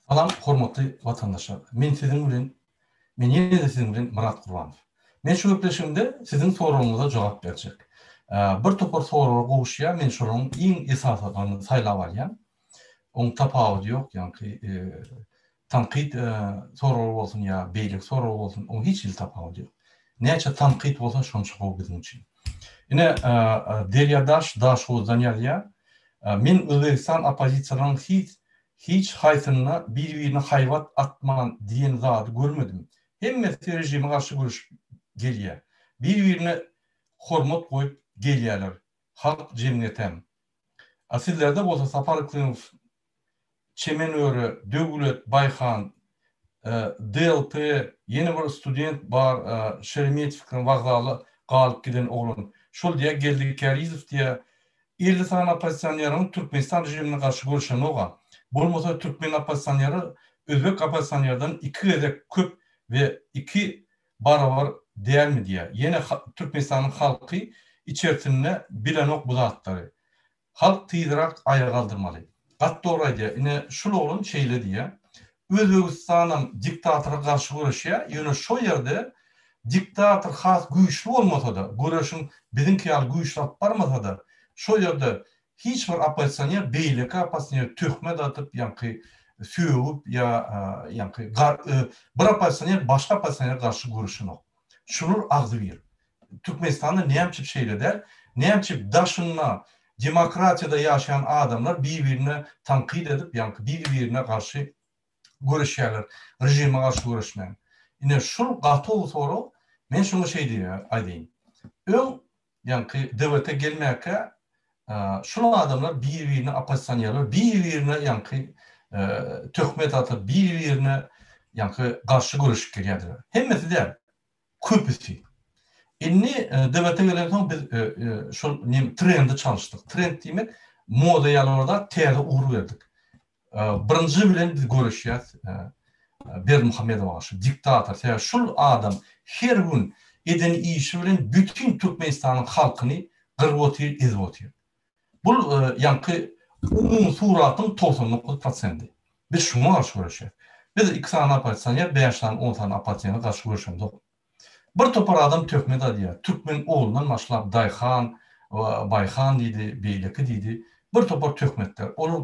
Salam, hormatly vatandaşlar. Men yine de sizin bilen Murat Kurbanov. Men şu öpleşimde sizin sorununuza cevap verecek. Bir topar sorular gowuşýa, men şonuň iň esaslarını saýlap alýan. Oň tapawudy ýok, ýani tanqid sorular bolsun ýa beýlik sorular bolsun, oň hiç il tapawudy ýok. Näçe tanqid bolsa şonça gowy bizim üçin. Ine Deryadaş Daşowdan ýalýar. Men Özbekistan opozisiýasynyň hiç haytınına bir-birine hayvat atman diyen zatı görmedim. Hemmesi rejime karşı görüş geliyor. Bir-birine hormat koyup geliyorlar. Halk cemniyetem. Asillerde bolsa Saparıklınov, Çemenöre, Dögület, Bayhan, DLP, yeni bir student bar, Şeremetiv'in vağzalı galıp giden oğlun. Şol diye geldik Karizov diye 50 tane opozisyonerinin Türkmenistan rejimine karşı görüşen oğa. Bolmasa Türkmen opozisyonerleri Özbek opozisyonerlerden 2 kat köp ve 2 barabar değer mi diye. Yine Türkmenistan'ın halkı içerisinde bilen ok bu zatları. Halk tıydırak ayağa kaldırmalı. Hatta oraya yine şu olun şeyle diye. Özbekistan'ın diktatora karşı görüşüyor. Yine şu yerde diktator has güçlü olmasa da, görüşün bizimki al güçlü barmasa da, şu yerde hiç bir opozisyoner beýleke opozisyoner töhmet atıp ýa-ni söwüp ýa-ni bir opozisyoner başga opozisyonerge garşy görüşünok. Şunur agzy bir. Türkmenistanda näçe şeýle der, näçe daşyna demokratiýada ýaşayan adamlar bir-birine tanqid edip ýa-ni bir-birine garşy görüşýärler, rejime garşy görüşmän. Ine şol gatow soru men şunu şey diýär, öň ýa-ni dewlete gelmäke şunu adamlar bir-birine opozisyonerler, bir-birine ýa-ni töhmet atıp bir-birine ýa-ni garşy görüşüp gelýärler. Hemmesi der, köpüsi. Inni dewlete gelen soň biz şol trendi çalışdyk. Trend diýmek moda ýalarda täze uğur berdik. Birinji bilen biz görüşýäs. Berdimuhamedov aşy diktator. Şol adam her gün eden işi bilen bütün Türkmenistanyň halkyny gyrgyp otyr, ezip otyr. Bu ýa-ni umum suratyň 99%. Biz şuna garşy görüşýär. Biz 2 tane opozisyoner, 5 tane, 10 tane opozisyoner garşy görüşýär. Bir topar adam töhmet edýär. Türkmen oğlundan başlap Dayhan, Bayhan diýdi, beýleki diýdi. Bir topar töhmetler. Olar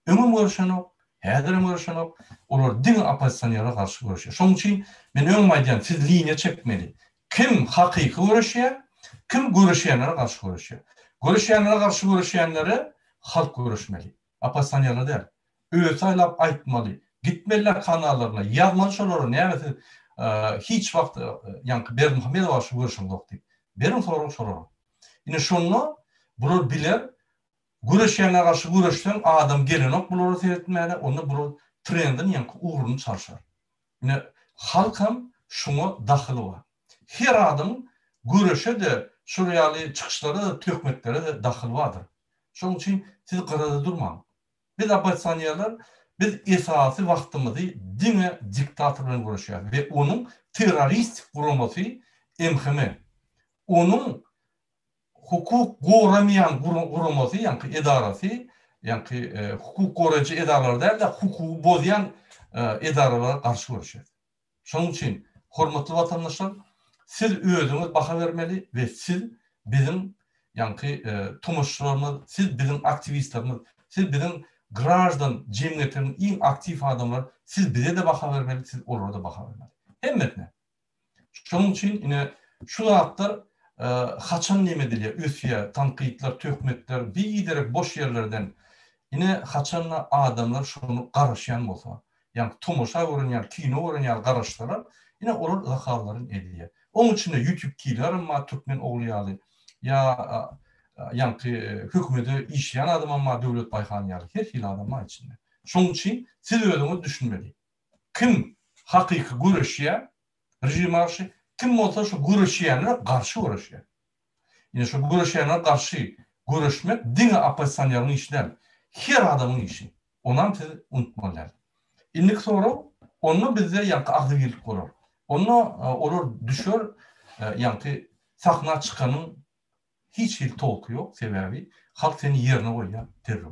öňüm görüşýär. Häzirim görüşýär. Olar din opozisyonerge garşy görüşýär. Şoň üçin men öňüm aýdýan, siz liniýa çekmeli. Kim hakyky görüşýär, kim görüşýänlere garşy görüşýär. Görüşýänlere garşy görüşýänlere halk görüşmeli. Opozisyonerler der. Öýe saýlap aýtmaly. Gitmeliler kanallarına, ýazmaly şolary näme hiç wagt ýa-ni Berdimuhamedov aşy görüşýär diýip. Berin soragy şolary. Ine şonu bular biler. Görüşýänler garşy görüşsen adam gelenok bulary seretmäli, onda bular trendin ýa-ni uğruny çarşar. Ine halk hem şuna dahyly bar. Her adam görüşe de şuryaly çykyşlara da töhmetlere de dahyly bardyr. Şoň üçin siz gyrada durmaň. Biz opozisyonerler biz esasy wagtymyzy dine diktator bilen görüşýär we onuň terroristik gurulmasy MHM. Onuň hukuk goramayan gurulmasy ýa-ni edarasy, ýa-ni hukuk goraýjy edaralar derler, hukuky bozýan edaralara garşy görüşýär. Şoň üçin hormatly watandaşlar, siz özüňiz baha bermeli we siz bizim ýa-ni tomoşçularymyz, siz bizim aktivistlerimiz, siz bizim grajdan cemiyetinin iň aktiv adamlar, siz bize de baha bermeli, siz olara da baha bermeli. Hemmetne. Şoň üçin ine şu zatlar haçan näme edilýär? Ösýär, tanqidler, töhmetler, biýderek boş ýerlerden ine haçanla adamlar şonu garaşýan bolsa, ýa-ni tomoşa görünýär, kino görünýär garaşdylar, ine olar zahalaryny edýär. Onuň üçin YouTube kilerim ma türkmen oglaýaly, ýa-ni hökümete işleyen adam ama döwlet bayhanyary her hil adamlar içinde. Şoň üçin siz özüňiz düşünmeli. Kim hakyky görüşýär rejime garşy, kim bolsa şu görüşýänler garşy görüşýär. Ýene şu görüşýänler garşy görüşmek dine opozisyoneryň işinden her adamyň işi. Ondan siz unutmalar. Indik soru onu bizde ýa-ni agdylyk bolar. Onu olar düşer ýa-ni sahna çykanyň hiç hil tolku yok sebebi halk seni yerine koyuyor terör.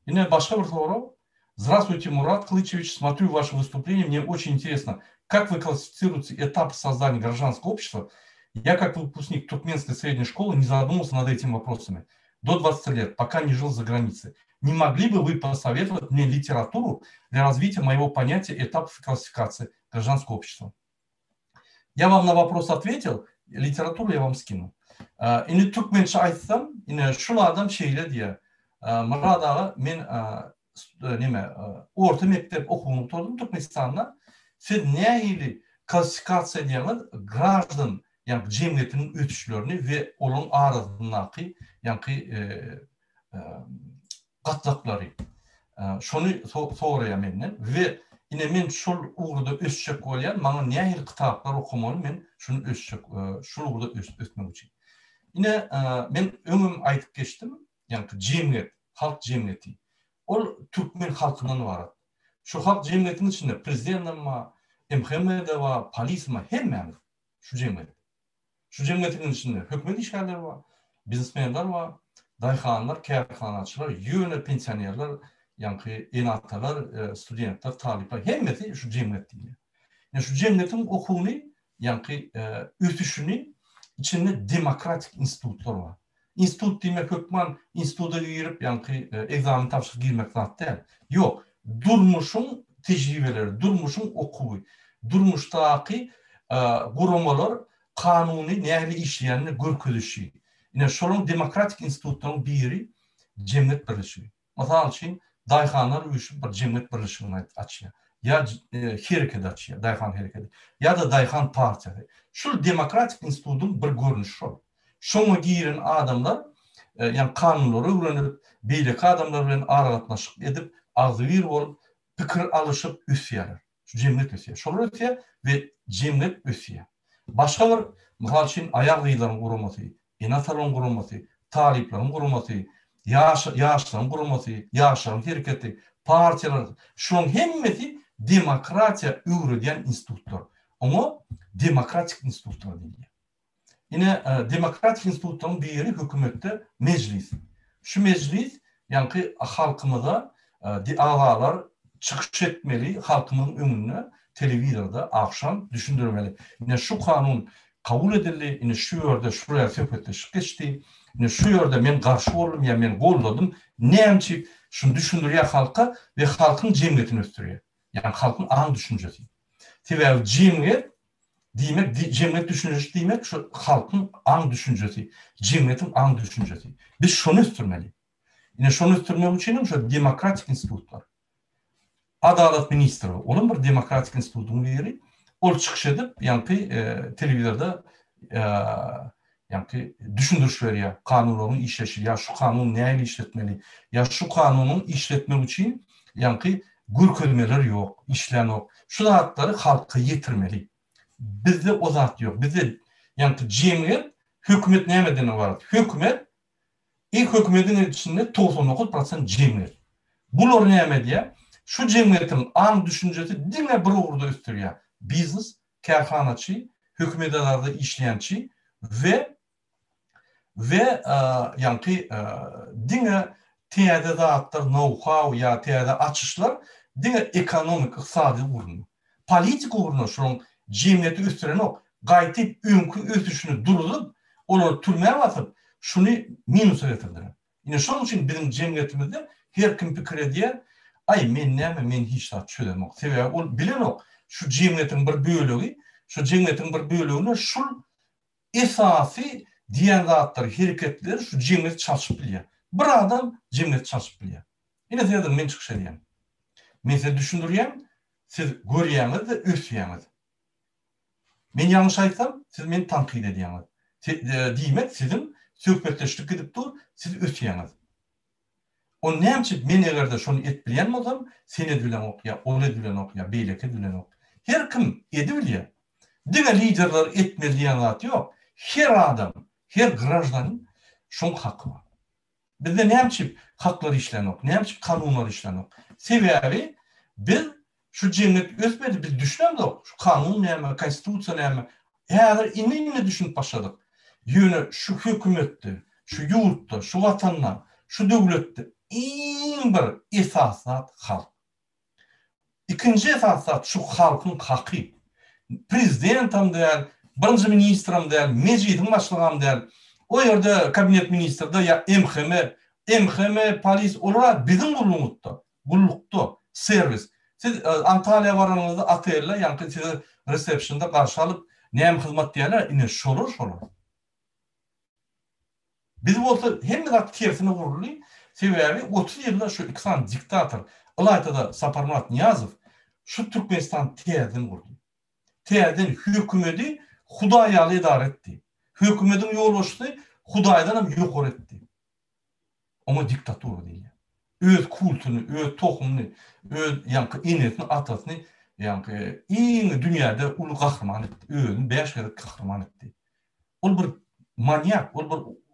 Yine başka bir soru Здравствуйте, Мурат Клычевич. Смотрю ваше выступление. Мне очень интересно, как вы классифицируете этап создания гражданского общества. Я, как выпускник Туркменской средней школы, не задумался над этими вопросами до 20 лет, пока не жил за границей. Не могли бы вы посоветовать мне литературу для развития моего понятия этапов классификации гражданского общества? Я вам на вопрос ответил, литературу я вам скину. İni Türkmençe aytsam, ini şulardan şeyle diye. Murad ağa, men orta mektep okunup oturdum Türkmenistan'da. Siz nähili klassifikasiya diýeniz graždan, yani cemiyetinin ötüşlerini ve onun arasındaki gatlakları. Şonu soruya menden ve yine men şol uğurda ösçek bolýan, maňa nähili kitaplar okumaly, men şunu ösçek, şol uğurda ösmek üçin. Yine men öňüm aytyp geçtim, yani cemiyet, halk cemiyeti. Ol Türkmen halkından barat. Şu halk cemiyetinin içinde prezidentim var, MHM'de var, polis var, hemmemiz şu cemiyet. Şu cemiyetin içinde hükümet işgalleri var, biznesmenler var, dayhanlar, kârhanaçılar, yöne pensionerler, yani enatalar, studentler, talipler, hemmeti şu cemiyet değil. Yani şu cemiyetin okunu, yani ötüşünü içinde demokratik institutlar var. İnstitut demek hükman instituta girip yani egzamin tapşırıp girmek zaten yok. Durmuşun tecrübeleri, durmuşun okuyu, durmuştaki kurumalar kanuni nähili işleyenini görkezişi. Yine şolun demokratik institutların biri cemiyet birleşigi. Mesela için dayhanlar uyuşup bir cemiyet birleşigini açıyor. Ya hareket açıyor, dayhan hareketi. Ya da dayhan partiyası. Şu demokratik institutun bir görünüşü şol. Şoňa giren adamlar, yani kanunları öğrenip, beýleki adamlar bilen aragatnaşyk edip, agzybir bolup, pikir alyşyp üsýärler. Şu cemiyet üsýär. Şol üsýär we cemiyet üsýär. Başga bir, misal üçin aýak gyýlaryň gurulmasy, enataryň gurulmasy, taliplaryň gurulmasy, ýaşlaryň gurulmasy, ýaşlaryň hereketi, partiýalar, şoň hemmeti demokratiýa öwredýän institutlar. Oňa demokratik institutlar diýilýär. Yine demokratik institutların biri hükümette meclis. Şu meclis yani halkımıza ağalar çıkış etmeli, halkımın önüne televizyonda akşam düşündürmeli. Yine şu kanun kabul edildi, yine şu yerde şuraya söhbetleşip geçti, yine şu yerde ben karşı oldum ya ben golladım. Neymiş şunu düşündürüyor halka ve halkın cemiyetini östürüyor. Yani halkın an düşüncesi. Tabii cemiyet demek, cemiyet düşüncesi demek şu halkın an düşüncesi, cemiyetin an düşüncesi. Biz şunu üstürmeli. Yine şunu üstürmek için şu demokratik institutlar. Adalet ministri, onun bir demokratik institutun biri, ol çıkış edip, yani televizyonda yani düşündürüş veriyor, kanunların işleşi, ya şu kanun neyle işletmeli, ya şu kanunun işletmek için yani görkezmeler yok, işleyen yok. Şu zatları halka yetirmeli. Bizde o zat yok. Bizde yani cemiyet, hükümet nemeden var. Hükümet, ilk hükümetin içinde 99% cemiyet. Bunlar neme diye? Şu cemiyetin an düşüncesi dine bir uğurda üstürüyor. Biznes, kârhanaçı, hükümetlerde işleyençi ve yani dine teyadatlar, know-how ya teyadat açışlar dine ekonomik, iqtisadi uğrunu. Politik uğrunu şunun cemiyeti üstüren o. Gaytip önkü ötüşünü durup, onu türmeye batıp, şunu minusa getirdiler. Yine şunun için bizim cemiyetimizde her kim fikir ediyor, ay men näme men hiç dat çölemok. Sebebi ol bilen ok. Şu cemiyetin bir bölügi, şu cemiyetin bir bölügüne şul esasy diýen zatlar, hereketler şu cemiyet çalışıp bilýär. Bir adam cemiyet çalışıp bilýär. Ine diýerim men çykyş edýän. Men size düşündürýän, siz görýäňiz we ösýäňiz. Men yanlış aýtsam, siz meni tanqid edýäňiz. Diýmek sizin söhbetleşdik edip dur, siz ösýäňiz. O näçe men egerde şonu et bilýän bolsam, sen edilen okya, ol edilen okya, beýleki edilen ok. Her kim edi bilýär. Diňe liderler etmeli diýen zat ýok. Her adam, her grajdanin şoň hakkı var. Bizde näçe haklar işlenok, näçe kanunlar işlenok. Sebebi biz şu cemiyet ösmedi, biz düşünemedik. Şu kanun näme, konstitusiýa näme? Eğer inne düşünüp başladık. Ýöne şu hükümetde, şu ýurtda, şu watanlar, şu döwletde iň bir esasat halk. ikinci esasat şu halkın hakkı. Prezidentim der, birinci ministrim der, meclisin başlığım der. O yerde kabinet ministrde ya MHM polis olarak bizim bulluktu, servis. Siz Antalya varanınızda atayla, yani sizi reception'da karşı alıp neyem hizmet diyorlar, yine şolur. Biz olsa hem de tersine vurulu, sebebi 30 yılda şu iksan diktatör, Ilaytada Saparmurat Niyazov, şu Türkmenistan teyden vurdu. Teyden hükümeti Hudayalı idare etti. Hükümetin yol açtı, Hudaydan hem yok etti. Ama diktatör değil. Öz kultunu, öz tohumunu, öz inetini, atasını, dünyada ulu kahraman etti. Özünü 5 kere kahraman etti. O bir manyak,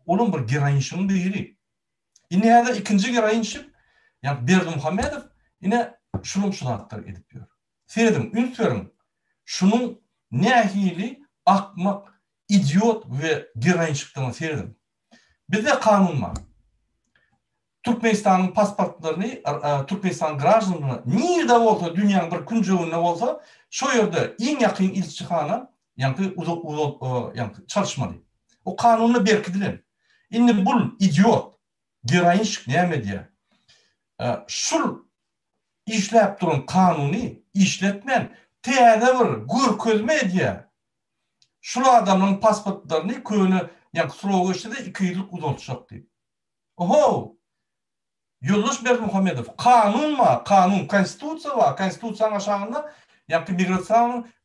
onun bir gerayişinin biri. Yine de ikinci gerayişim, Berdi Muhammedov yine şunun şunatlar edip diyor. Seyredim, ünförüm, şunun nehili, akmak, idiot ve gerayişlikten seyredim. Bizde kanun var. Türkmenistan'ın pasportlarını, Türkmenistan gражданlarına nerede olsa, dünyanın bir küncüğünde olsa, şu yerde en yakın ilçihana çalışmalı. O kanunla berkidilen. Şimdi bu idiot, gerayişlik neyme diye. Şul işlep durun kanunu işletmen, teyade bir gür közme diye. Şul adamın pasportlarını köyünü, sıra geçti de 2 yıllık uzatacak diye. Oho! Yoldaş Berdi Muhammedov, kanun ma? Kanun, konstitusiya var. Konstitusiyanın aşağında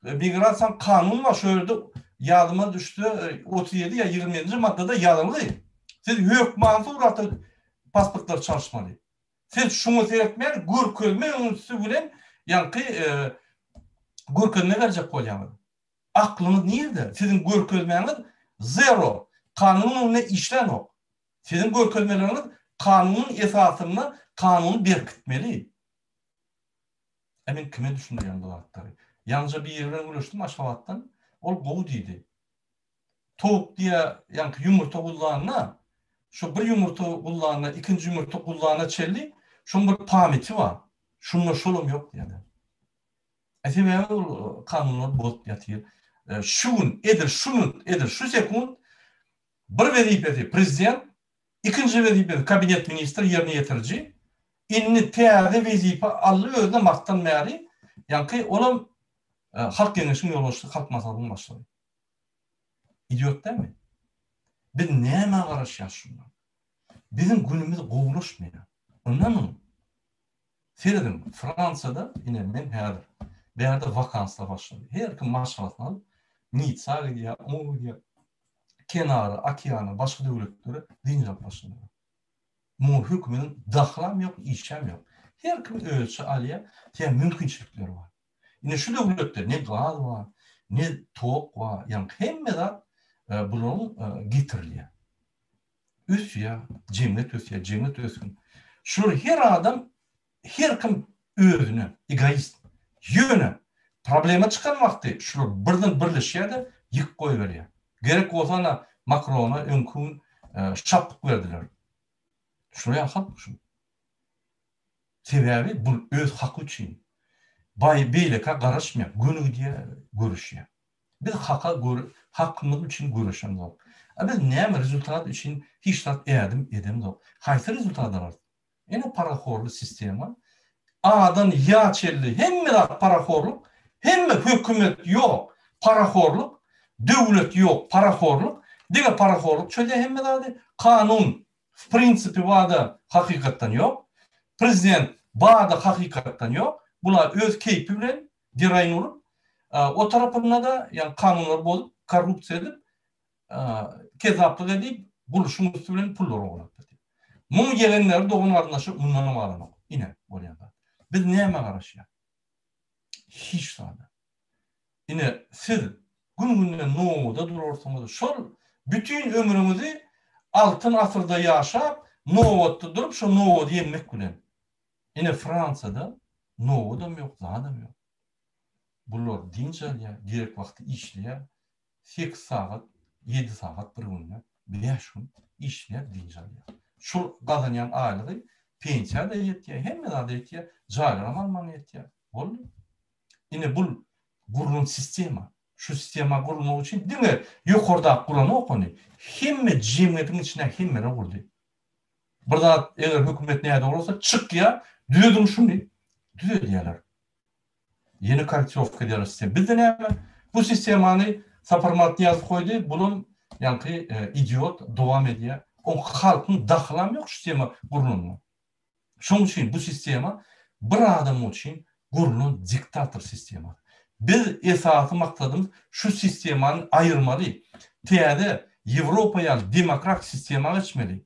migrasyon kanun var. Şöyle yadıma düştü 37 ya 27. maddede yazılı. Siz hükmansı uğraştı pasportlar çalışmalı. Siz şunu seyretmeyen gür közme önsüsü bilen gür közme verecek koyacağınız. Aklınız nerede? Sizin gür közmeniz zero. Kanunun ne işlen o. Sizin gür közmeleriniz kanunun esasını, kanunu berkitmeli. Emin kime düşündürüyorum bu hatları? Yalnızca bir yerden ulaştım Aşgabat'tan. O boğu deydi. Tavuk diye yumurta kullanına, şu bir yumurta kullanına, ikinci yumurta kullanına çelli, şunun bir pameti var. Şununla şolum yok yani. Etimeye kanunlar bozuk yatıyor. Şunun edir, şu sekund bir vazifesi prezident, ikinci vazifesi kabinet ministri yerine getirici, inni teyade vazife allı özüne maktan meğeri, onun halk genişliğinin yolu açtı, halk masalının başladı. İdiot değil mi? Biz neyme karışıyoruz şundan? Bizim günümüz kovuluşmuyor. Ondan seyredim, Fransa'da yine ben bir yerde vakansla başladı. Her kim maşalatını alıp, Nizza gidiyor, o gidiyor, kenarı, Akiyanı, başka devletleri dinleyip başladı. Mu hükmünün dahlam yok, işlem yok. Her kim ölçü alıyor, mümkünçülükleri var. Yine şu devletler ne gaz var, ne tok var, hem de bunun getiriliyor. Üsya, cemlet ösün. Şu her adam, her kim özünü, egoist, yönü, probleme çıkan vakti, şu birleşiyor yık koy veriyor. Gerek olsa Macron'a önkün şaplık verdiler. Şuraya halk şunu. Sebebi bu öz hakkı için. Beyleka karışmıyor, günü diye görüşüyor. Biz hakkımız için görüşemiz. Biz neyem rezultat için hiç edemiz. Haysi rezultatlar var. Yani paraxorlu sistemi. A'dan ya çelli hem paraxorluk, hem hükümet yok paraxorluk, devlet yok paraxorluk, diğer paraxorluk çölde hem kanun prinsipi var hakikatten yok. Prezident bağda hakikatten yok. Bunlar öz keyfi bilen dirayın olup, o tarafında da kanunlar bolup, korrupsiya edip, kezaplık edip, buluşun üstü pullar olarak. Mun gelenler doğun ardınlaşıp bundan varlamak. Yine oraya da. Biz neyme karışıyor? Hiç sade. Yine siz gün Noğu'da durursunuz. Şu bütün ömrümüzü altın asırda yaşap, Noğu'da durup şu Noğu'da yemek bilen. Yine Fransa'da Noğu'da mı yok, daha da mı yok. Bunlar dinçaliye, gerek vakti işliye, 8 saat, 7 saat bir günle, 5 gün işliye dinçaliye. Şu kazanyan aylığı pensiya da yetiyor, hem de yetiyor, caylar alman yetiyor. Oldu. Yine bu gurulun sistema. Şu sistema gurulmak için değil mi? Yukarıda Kur'an'ı okunu. Himme cemiyetin içine himme ne kurdu? Burada eğer hükümet neye doğru olsa çık ya düğüdüm şunu. Düğü diyorlar. Yeni kartirovka diyorlar sistem. Biz de ne yapalım? Bu sistemanı saparmatını yazıp koydu. Bunun yani idiot devam ediyor. O halkın dahlam yok sistema gurulunma. Şunun için bu sistema bir adam için gurulun diktatör sistema. Biz esası maksadımız şu sistemanı ayırmalı. Tiyade Avrupa'ya demokrat sistema geçmeli.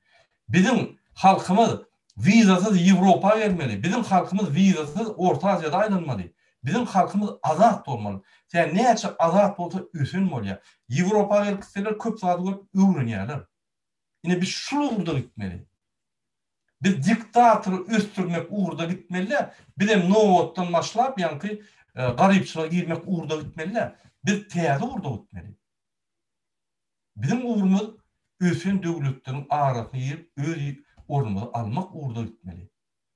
Bizim halkımız vizasız Avrupa gelmeli. Bizim halkımız vizasız Orta Asya'da ayrılmalı. Bizim halkımız azat olmalı. Yani ne açık azat olsa üzülmeli ya. Avrupa gelkiseler köp saat görüp öğreniyorlar. Yine biz şu uğurda gitmeli. Biz diktatörü üstürmek uğurda gitmeli. Bir de Novot'tan başlayıp yani garipçılığa girmek uğurda gitmeli. Biz teyade uğurda gitmeli. Bizim uğurumuz ösen devletlerin arasını yiyip öz ornumuzu almak uğurda gitmeli.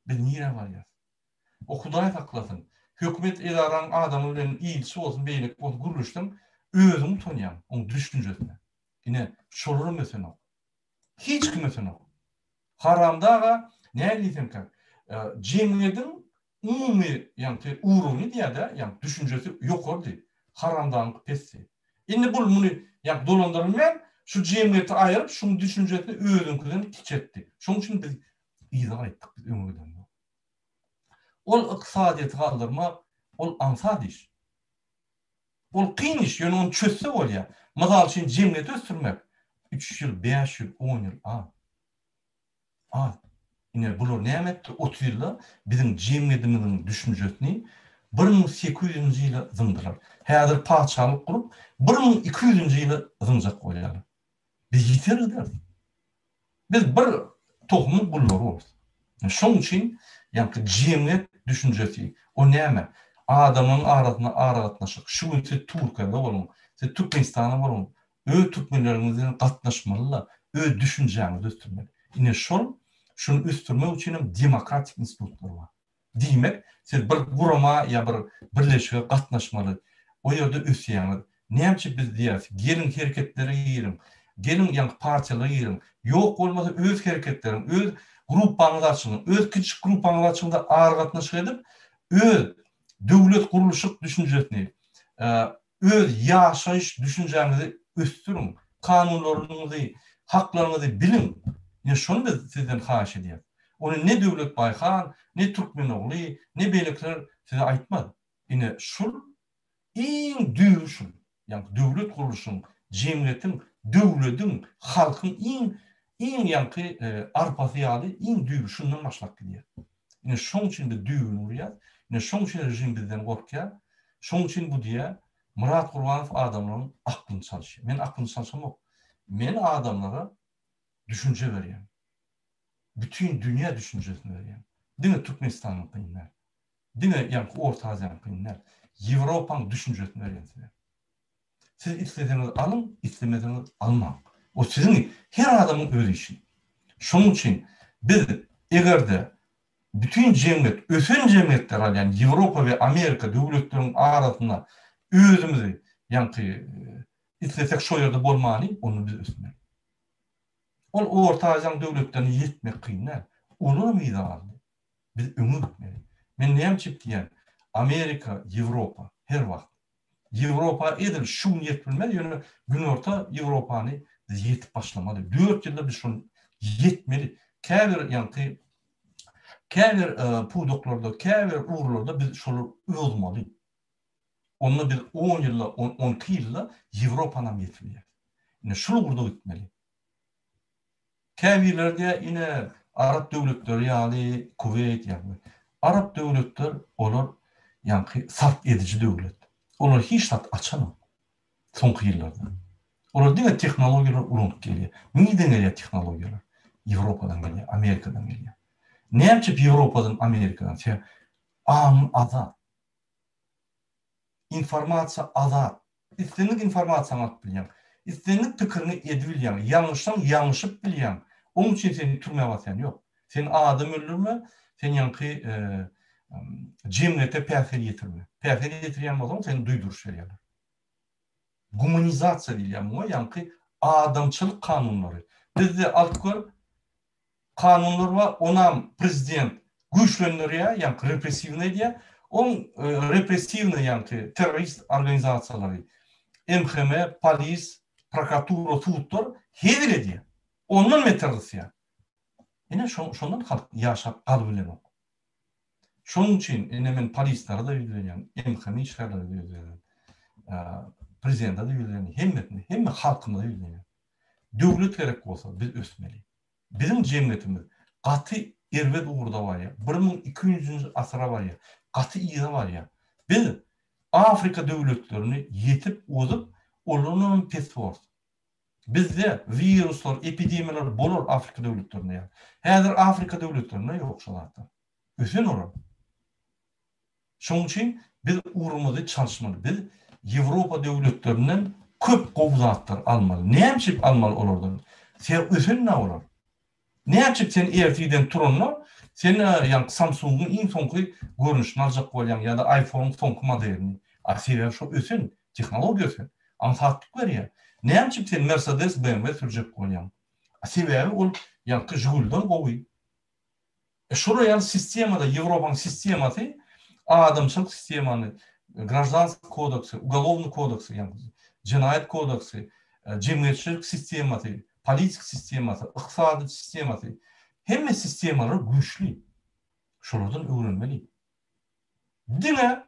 Biz niye var ya? O Hudaý saklasın. Hükümet edaran adamı bilen iyisi olsun, beylik olsun, guruluştan özümü tanıyam, onun düşüncesine. Yine şolurun mesela. Hiç kim mesela. Haramdağa ne diyeyim ki? Cemiyedin umumi yani uğrunu diye de yani düşüncesi yok oldu. Haramdağın pesi. Şimdi bunu yani dolandırılmayan şu cemiyeti ayırıp şunun düşüncesini özünküden kiçetti. Şunun için biz izah ettik biz ömürden. Ol iqtisadiyeti kaldırmak, ol ansad iş. Ol kıyın iş, yani onu çözse ol ya. Mazal için cemiyeti östürmek. 3 yıl, 5 yıl, 10 yıl, Yine bunu ne emetti? 30 yılda bizim cemiyetimizin düşüncesini 1800 yıla zındılar. Hazır padşahlık kurup 1200 yıla zınacak koyarlar. Biz yiteriz derdik. Biz bir tohumun kulları oluruz. Şunun için yani cemiyet düşüncesi o ne emek? Adamın aratlaşık. Şu ülke Türkiye'de olun. Türkmenistan'da olun. Türkmenlerimizin katlaşmalı. Düşüncemizi üstürmeli. Yine şunu üstürmek için demokratik institutlar var. Demek, siz bir kurama ya bir birleşiğe katlaşmalı. O yerde üstüyanız. Ne yapacak biz diyoruz? Gelin hareketleri yiyelim. Gelin yani partiyaları yiyelim. Yok olmasa öz hareketlerim, öz gruppaňyz açyň, öz kiçik gruppaňyz açyňda ağır gatnaşyk edip, öz döwlet guruluşyk düşünjesini, öz ýaşaýyş düşünjäňizi östüriň, kanunlaryňyzy, haklaryňyzy bilin. Ya şonu biz sizden haýyş edýär. Onu ne döwlet baýhan, ne türkmenogly, ne beýlikler size aýtmady. Ine şol iň düýü şol. Yani döwlet guruluşyň, jemgyýetiň, döwletiň, halkyň iň ýanky arpasy ýaly iň düýü şundan başlap gidýär. Ine şoň üçin de düýüni urýar. Ine şoň üçin rejim bizden gorkýar. Şoň üçin bu diýär, Murat Gurbanow adamlaryň aklyny çalyşýar. Men aklyny çalşamok. Men adamlara düşünce berýän. Bütün dünya düşüncesini berýän. Diňe Türkmenistanyň kynlar. Diňe ýanky Orta Asyanyň kynlar. Ýewropaň düşüncesini berýän size. Siz istediğiniz alın, istemediğiniz almaň. O sizin her adamın öz işi. Şunun için biz egerde bütün cemiyet, ösen cemiyetler yani Avrupa ve Amerika devletlerinin arasında özümüzü yani istesek şu yerde bolmany, onu biz ösmeli. O Orta Asya devletlerine yetmek kıyınlar. Onu mu aldı? Biz ömür bitmeli. Ben neyem çıktı yani? Amerika, Avrupa her vakit. Avrupa edil şu yetmez yani gün orta Avrupa'nı yetip başlamalı. 4 yılda biz şunu yetmeli. Käbir yani käbir pudoklarda, käbir uğurlarda biz şunu olmalı. Onunla biz 10 yılla, 12 yılla Avrupa'na yetmeli. Yani şunu burada gitmeli. Käbirlerde yine Arap devletleri yani Kuveyt yani Arap devletler onlar yani sarf edici devlet. Onlar hiç tat açamam. Soňky ýyllarda. Onlar diňe tehnologiýalar urunup gelýär. Niden gelýär tehnologiýalar? Ýewropadan gelýär, Amerikadan gelýär. Näçe Ýewropadan, Amerikadan? Azat. Informasiýa azat. İstenik informasiýa alyp bilýän. İstenik pikirini edip bilýän. Ýalňyşdan ýalňyşyp bilýän. Onun için seni türmeye basan yok. Sen adam öldürme, sen yankı cemiyete päsir yetirme. Päsir yetirýän bolsaň seni duýduruş berýärler. Humanizasiýa diýilýän bu, ýani adamçylyk kanunlary. Bizde altkor kanunlar var, onam prezident güýçlendirýär, ýani repressivne diýär. Repressivne ýani terrorist organizasiýalary, MHM, polis, prokuratura, sudlar hedil edýär. Ondan meterlisiýär. Ene şondan halk ýaşap galyp bilen. Şonuň üçin ene men polislere da bilýän, MHM işgärleri de bilýän. Prezidenta da bilýän, hemme halkyna da bilýän. Döwlet gerek bolsa biz ösmeli. Bizim jemgyýetimiz gaty erwet uğurda barýa. 1200-nji asra barýa. Gaty ýyla barýa. Biz Afrika döwletlerini yetip ozup, olaryň peswort. Bizde viruslar, epidemiyalar bolar Afrika döwletlerinde. Häzir Afrika döwletlerinde ýok şolardy. Ösen olar. Şonuň üçin biz uğrumuzy çalışmaly. Biz Ýewropa döwletlerinden köp gowzatlar almaly. Näçip almaly olardan? Sen ösen ne olar? Näçip sen ertiden turanlar? Sen ýa Samsung'un iň soňky görnüşini aljak bolýan ýa-da iPhone'un soňky modelini. Aslida şu ösen tehnologiýa, ansatlyk berýär. Näçip sen Mercedes, BMW sürjek bolýan? Sebäbi ol ýa Jiguldan gowy. Şura ýa sistemada, Ýewropanyň sistemasy, adamçylyk sistemany, Гражданский kodeksi, Уголовный kodeksi, ýa Jinayet kodeksi, jemgyýetçilik sistemasy, politik sistemasy, ykdysady sistemasy, hemme sistemalar güýçli. Şolardan öwrenmeli. Dine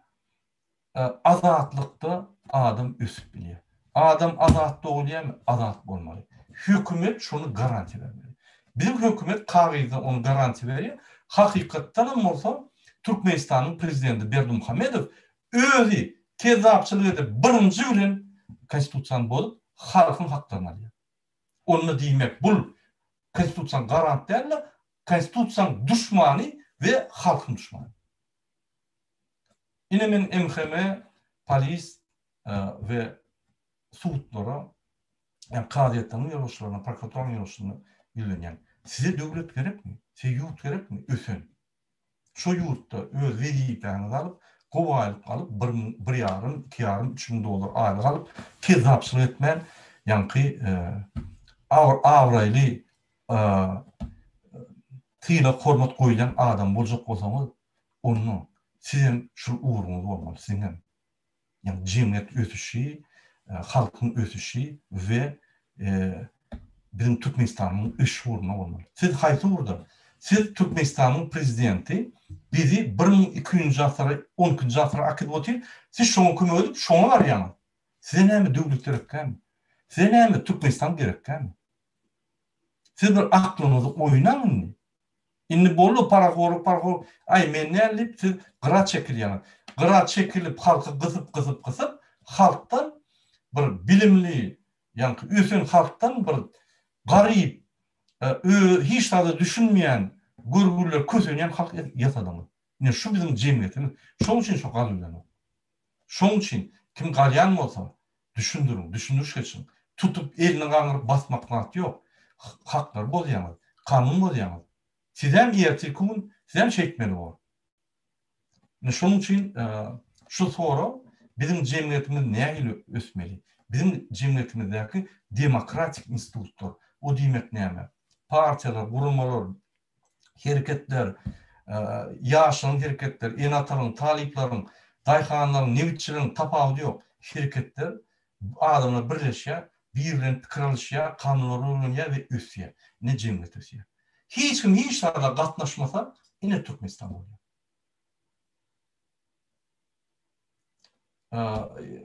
azatlykda adam ösüp bilýär. Adam azatly bolýarmy? Azat bolmaly. Hökümet şonu garanti bermeli. Bizim hökümet kagıýda onu garanti berýär. Hakykatdan bolsa Türkmenistanyň prezidenti Berdimuhammedow özü kezapçylyk edip birinji bilen konstitusiýany bolup halkyň haklaryny alýar. Onu diýmek bul konstitusiýany garant edýär, konstitusiýanyň düşmany we halkyň düşmany. Ine men MHM, polis we sudlara, ýani kadyýetiniň ýoluşlaryna, prokuraturaň ýoluşlaryna bilýän. Size döwlet gerekmi? Size ýurt gerekmi? Ösen. Şu ýurtda öz wezipany alyp, gowaýlyk alyp, 1,5, 2,5, 3,000 dolar aýlyk alyp, kezapçylyk etmän, ýani awraýly tyla hormat goýulan adam boljak bolsaňyz, onu sizin şu uğruňyz bolmaly, sizin ýani jemgyýet ösüşi, halkyň ösüşi we bizim Türkmenistanyň iş uğruna bolmaly. Siz haýsy uğurda? Siz Türkmenistanyň prezidenti bizi 1200-nji asra, 12-nji asra akıp otyr. Siz şoňa kömek edip şoňa barýaňyz. Size näme döwlet gerekmi? Size näme Türkmenistan gerekmi? Siz bir aklyňyzy oýnanyň. Indi bolu para ay men nädip siz gyra çekilýäňiz. Gyra çekilip halky gysyp halkdan bir bilimli, ýani ösen halkdan bir garyp, hiç nada düşünmeyen, görgüler kösenýän halk ýasadamy. Ine şu bizim jemgyýetimiz. Şoň üçin şo galyplar. Şoň üçin kim galýan bolsa, düşündürüş geçin. Tutup elini gaňyryp basmak nat ýok. Haklar bolýar, kanun bolýar. Sizem ýertikün, sizem çekmeli bol. Şoň üçin şu soru bizim jemgyýetimiz näme ösmeli? Bizim jemgyýetimizdäki demokratik institutlar, o diýmek näme? Partiyalar, gurulmalar, hereketler, ýaşyň hereketler, enataryň, taliplerin, daýhanlaryň, nebitçiliň tapagy ýok. Hereketler adamlar birleşýär, birbirine pikir alışýar, kanunlar öwrenýär we ösýär. Ne jemgyýet ösýär. Hiç kim hiç nada gatnaşmasa, ine Türkmenistan bolýar.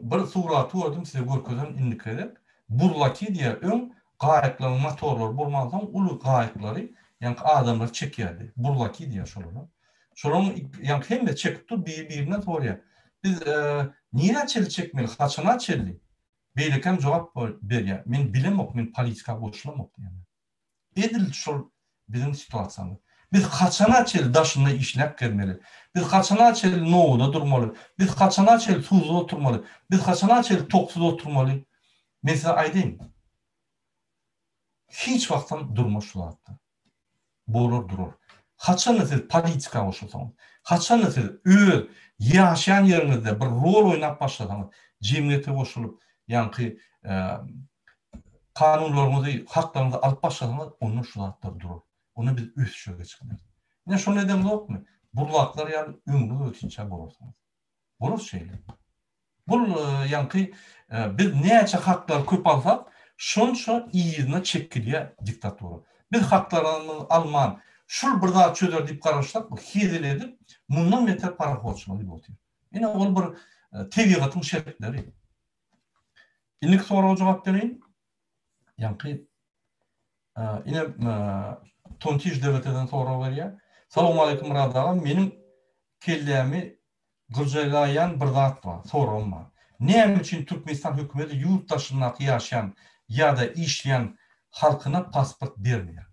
Bir suraty gördüm, size görkezem indik edip. Burlaki diýär öň gaýaklaryň motorlary bolmadan uly gaýaklary, ýani adamlar çekýärdi. Burlaki diýär şolary. Şolaryň ýani hemme çekip dur bir-birine sorýar. Biz niýe çeli çekmeli, haçana çeli? Beýlekem jogap berýär. Men bilemok, men politika boşlamok diýär. Edil şol bizim situasiýamyz. Biz haçana çeli daşynda işläp gelmeli. Biz haçana çeli nowda durmaly. Biz haçana çeli suzda oturmaly. Biz haçana çeli toksuda oturmaly. Mesela aýdym. Hiç wagtdan durma şu zatda. Bolur durur. Haçan siz politika koşulsanız, haçan siz öz yaşayan yerinizde bir rol oynap başlasanız, cemiyete koşulup, yani kanunlarınızı, haklarınızı alıp başlasanız, onun şu zatlar durur. Onu biz üst şöyle çıkınız. Yine şu neden yok mu? Burlaklar yani ömrü ötünçe bulursunuz. Bulur şeyler. Bu yani biz neyce haklar köp alsak, şonça iyine çekiliye diktaturu. Biz haklarını alman, şul bir daha çözer deyip karışsak, bu hidil edip, bundan meter para koçmalı gibi otuyor. Yine ol bir tebiatın şertleri. İllik soruğa cevap vereyim. Yani yine Tontiş devleteden soru veriyor. Salamu aleyküm radağım. Benim kellemi gılcaylayan bir zat var. Sorum var. Ne için Türkmenistan hükümeti yurttaşına yaşayan ya da işleyen halkına pasport vermiyor?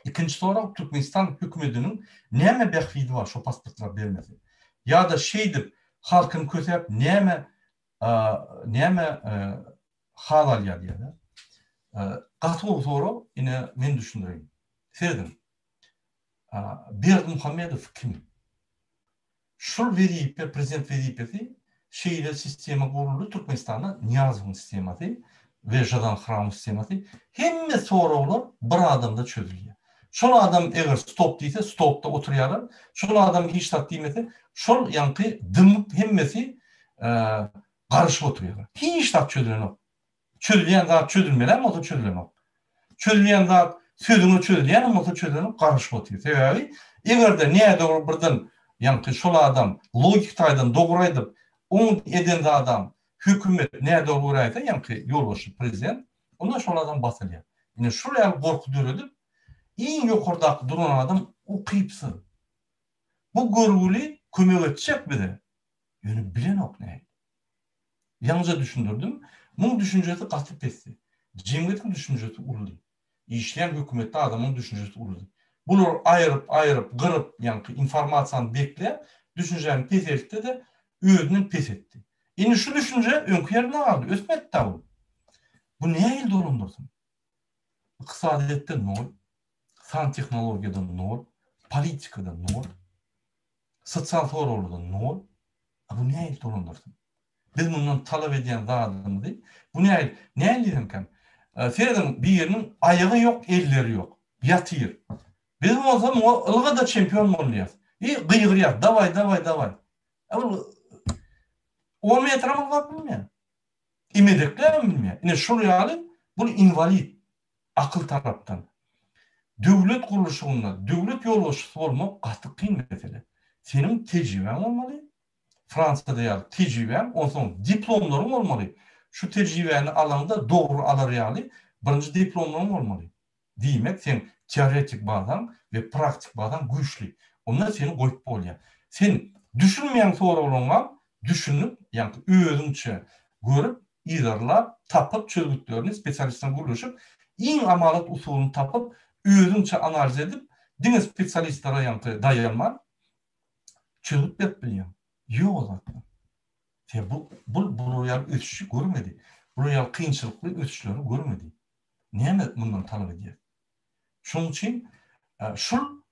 İkinci soru, Türkmenistan hükümetinin neme bekvidi var şu pasportlar vermesi? Ya da şeydir, halkın kötüyüp neme halal ya diye de. Katıl soru yine ben düşünürüm. Serdim. Berdi Muhammedov kim? Şul veriyip, prezident veriyip şeyle sistema kuruldu Türkmenistan'da Niyazov'un sistemati ve Jadan Hram sistemati. Hemme sorular bir adamda çözülüyor. Şol adam eğer stop deyse stopta oturuyorlar. Şol adam hiç tat demese şol yankı dımıp hemmesi karışıp oturuyorlar. Hiç tat çözülen yok. Çözülen zat çözülmeler ama da çözülen yok. Çözülen zat sözünü çözülen ama da çözülen yok. Karışıp oturuyor. Sebebi eğer de neye doğru birden yani şol adam logik taydan doğraydı. Onu eden adam hükümet neye doğraydı yani yolbaşı prezident ondan şol adam basılıyor. Yine şuraya korku dörüdüp en yukarıdaki duran adam o kıyıpsı. Bu görgülü kömek edecek bir de. Yani bilen ok ne? Yalnızca düşündürdüm. Bunun düşüncesi katıp etti. Cemiyet'in düşüncesi urdu. İşleyen hükümette adamın düşüncesi urdu. Bunu ayırıp, kırıp, yani informasyonu bekleyen düşüncenin pes etti de özünün pes etti. Yani şu düşünce önkü yerine aldı. Ösmet de bu. Bu neye il dolundursun? İktisadiyette nol, san teknolojiyada nol, politikada nol, sosyal sorumluluğunda nol. Bu neye il dolundursun? Biz bundan talep ediyen zadımız değil. Bu ne diyeyim ki? Seyreden bir yerinin ayağı yok, elleri yok. Yatıyor. Biz o zaman o ılga da çempiyon olmayız. Gıygırıyaz. Davay. Ama 10 metre mi var bilmiyor. İmedekler mi bilmiyor. Yine şuraya alın, bunu invalid. Akıl taraftan. Devlet kuruluşunda, devlet yolbaşısı olmak katı kıyım mesele. Senin tecrüben olmalı. Fransa'da ya tecrübem, ondan sonra diplomlarım olmalı. Şu tecrübeni alanda doğru alaryalı birinci diplomlarım olmalı. Demek sen teoretik bağdan ve praktik bağdan güçlü. Onlar seni koyup oluyor. Sen düşünmeyen sorularına düşünüp, yani özünçe görüp, idarlap, tapıp, çözgütlerini spesialistine buluşup, en amalat usulünü tapıp, özünçe analiz edip, dine spesialistlere yani dayanman, çözgüt biliyor. Yok zaten. Bu royal ötüşü görmedi. Royal kıyınçılıklı ötüşleri görmedi. Niye bundan talep ediyor? Şunun için şu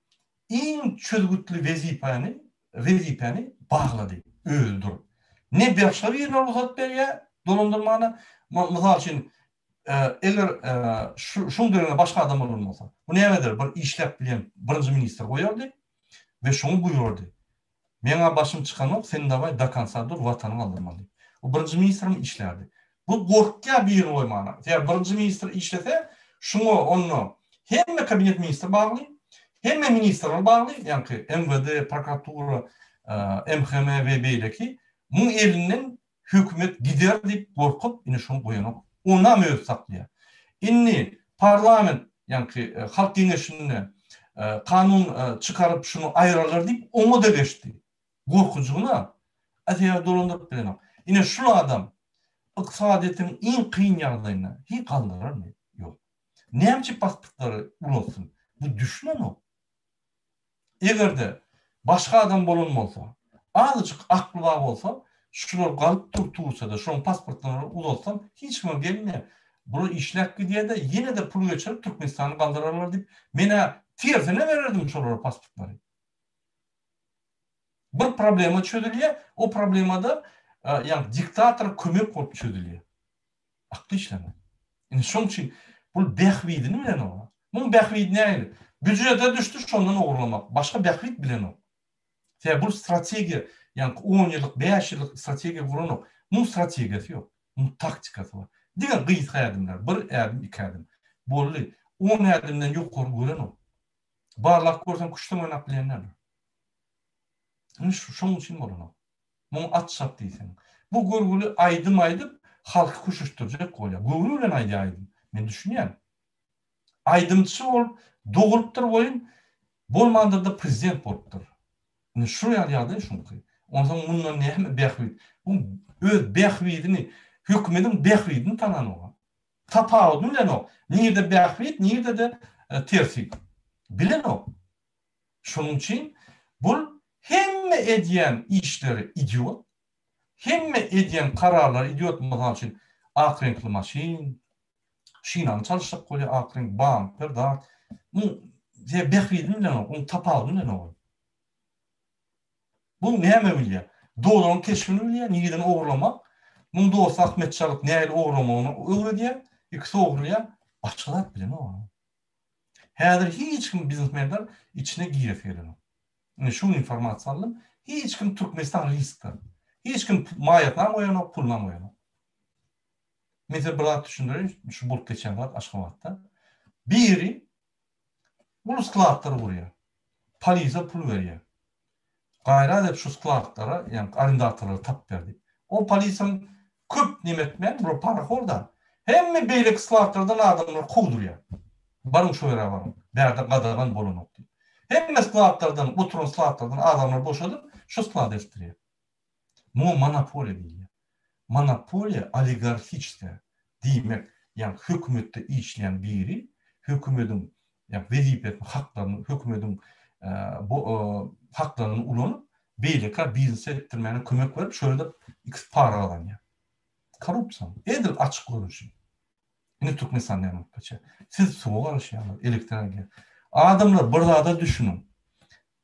en çözgütlü vazifeni bağladı, öldür. Ne başka bir yerine ruhsat veriyor, dolandırmağına. Mesela için eğer şunun döneminde başka adam olmasa, bu ne eder? Bir işlep bilen birinci minister koyardı ve şunu buyurdu. Mena başım çıkanıp senin davay dakansadır vatanını aldırmalı. O birinci ministr'im işlerdi. Bu korkya bir oymana. Yani birinci ministr işlese şunu onu hem kabinet ministri bağlı hem ministrler bağlı. Yani MVD, prokuratura, MHM ve beyleki bu elinden hükümet gider deyip korkup yine şunu koyanıp ona mı saklıyor. İnni parlament yani halk dinleşini kanun çıkarıp şunu ayırırlar deyip onu da geçti. Korkucuğuna ataya dolandırıp bilen. Yine şu adam iqtisadiyetin en kıyın yerlerine hiç kaldırır mı? Yok. Nemci pasportları olsun. Bu düşünen o. Eğer de başka adam bulunmasa, azıcık aklı var olsa, şunu kalıp turtursa da şunun pasportlarını olsam hiç mi gelmiyor? Bunu işlek diye de yine de pul geçirip Türkmenistan'ı kaldırırlar deyip mene Tersine verirdim şolara pasportları. Bir problema çözülüyor, o problemada yani diktator kömek olup çözülüyor. Aklı işleme. Yani şunun için bu behvidini bilen o. Bunun behvidi neydi? Bücrede düştü şondan uğurlamak. Başka behvid bilen o. Yani bu strateji, yani 10 yıllık, 5 yıllık strateji kuran o. Bunun stratejisi yok. Bunun taktikası var. Diğer kıyıt adımlar. Bir adım, iki adım. Bollu. 10 adımdan yukarı gören o. Barlak görsen kuştan oynap bilenler. Yani şunun için olan o. Bunu at sap deysen. Bu gurgulu aydım halkı kuşuşturacak koya. Gurgulu aydım. Ben düşünüyorum. Aydımçı ol, doğuluptur oyun, bolmandır da prezident boluptur. Yani şuraya yardı şunu ki. Ondan sonra bundan ne hem behvid. Bu öz behvidini, hükümetin behvidini tanan o. Tapağı bilen o. Nerede behvid, nerede de tersi. Bilen o. Şunun için bu hem ediyen işleri idiot, hem ediyen kararlar idiot mesela için akrenkli maşin, Şinanı çalışıp koyuyor akrenk, bamper, da. Bu behvidin bilen o. Onu tapağı bilen o. Bu näme bilýär? Doğrudan keşfini bilýär, nigiden oğurlamak. Bunun dostu Ahmet Çalık näyle oğurlamagyny öwredýär, ikisi oğurlaýar, başgalar bilen o. Häzir hiç kim biznesmenler içine girip ýerler. Yani şu informasiýany hiç kim Türkmenistan riskde. Hiç kim maýatdan oýanok, puldan oýanok. Mesela bir düşündürün, şu bulup geçen var Aşgabatda. Biri bu skladları vuruyor. Polise pul veriyor. Gayra edip şu skladlara, yani arendatorlara tap verdi. O polisin köp nimetmen, bu parakolda. Hem mi beylik skladlardan adamlar kovduruyor. Barın şu yere varım. Berda qadagan bolunok. Hem mi skladlardan, oturun skladlardan adamlar boşadıp şu sklad estiriyor. Bu monopoliya değil. Monopoliya oligarhiçte demek, yani hükümette işleyen biri, hükümetin yani vazifet haklarını, hükümetin haklarını ulanıp beyleka biznes ettirmene kömek verip şöyle de x para alan ya. Korrupsiyon. Edil açık görünüşü. Yine Türkmenistan yanıp kaça. Siz soğuk alışıyorlar, elektronik. Adamlar burada da düşünün.